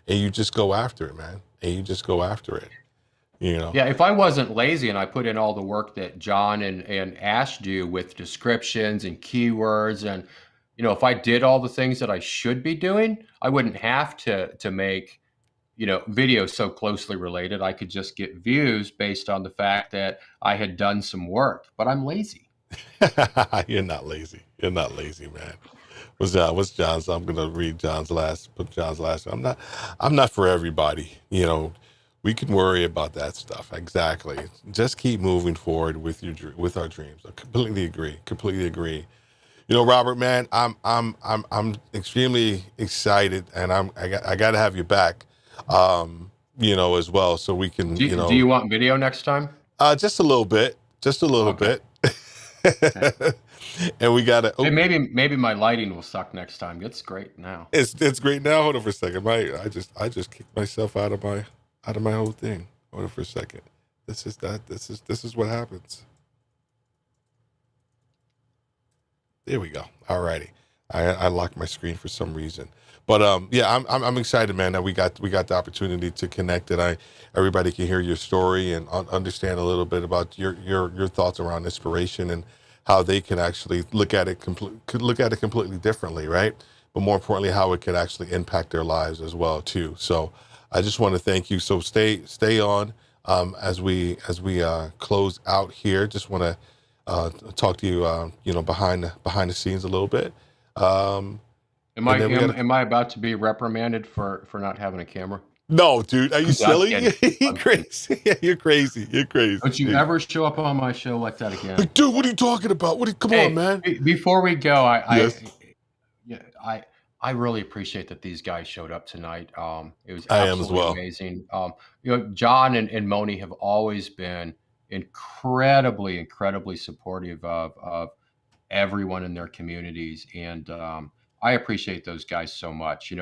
you just go after it, man. And you just go after it. Yeah, if I wasn't lazy and I put in all the work that John and Ash do with descriptions and keywords, and if I did all the things that I should be doing, I wouldn't have to make videos so closely related. I could just get views based on the fact that I had done some work, but I'm lazy. You're not lazy. You're not lazy, man. What's John's? I'm gonna read John's last. I'm not for everybody. We can worry about that stuff. Exactly. Just keep moving forward with our dreams. I completely agree. Robert, man, I'm extremely excited, and I got to have you back. As well, so we can. Do you want video next time? Just a little bit. Okay. Okay. And we gotta. Hey, maybe my lighting will suck next time. It's great now. It's great now. Hold on for a second. I just kicked myself out of my whole thing. Hold on for a second. This is what happens. There we go. Alrighty. I locked my screen for some reason. But yeah, I'm excited, man, that we got the opportunity to connect, and everybody can hear your story and understand a little bit about your thoughts around inspiration and how they can actually look at it completely differently, right? But more importantly, how it could actually impact their lives as well too. So I just want to thank you. So stay on as we close out here. Just want to talk to you behind the scenes a little bit. Am I about to be reprimanded for not having a camera? No, dude, are you silly? You're crazy. You're crazy. Don't you ever show up on my show like that again? Dude, what are you talking about? Come on, man. Before we go, Yes. I really appreciate that these guys showed up tonight. It was I am as absolutely well. amazing. John and Moni have always been incredibly supportive of everyone in their communities, and I appreciate those guys so much.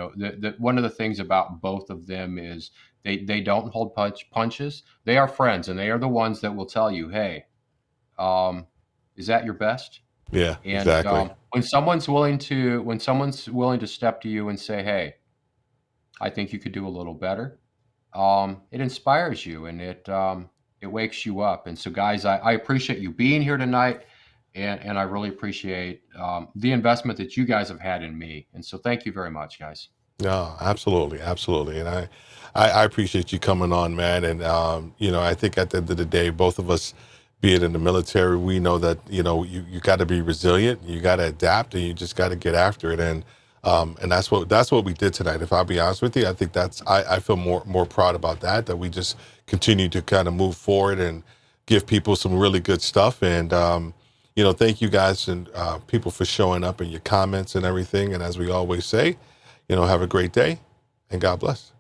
One of the things about both of them is they don't hold punches. They are friends, and they are the ones that will tell you, hey, is that your best? Yeah, And exactly. when someone's willing to step to you and say, hey, I think you could do a little better, it inspires you, and it wakes you up. And so, guys, I appreciate you being here tonight. And I really appreciate the investment that you guys have had in me. And so thank you very much, guys. No, absolutely. And I appreciate you coming on, man. And, I think at the end of the day, both of us, be it in the military, we know that, you got to be resilient, you got to adapt, and you just got to get after it. And that's what we did tonight. If I'll be honest with you, I think I feel more proud about that we just continue to kind of move forward and give people some really good stuff. And, thank you guys and people for showing up and your comments and everything. And as we always say, have a great day and God bless.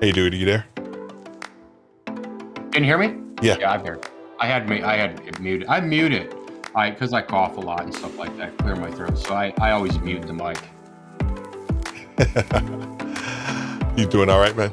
Hey, dude, are you there? Can you hear me? Yeah. Yeah, I'm here. I had it muted. I mute it because I cough a lot and stuff like that, clear my throat. So I always mute the mic. You doing all right, man?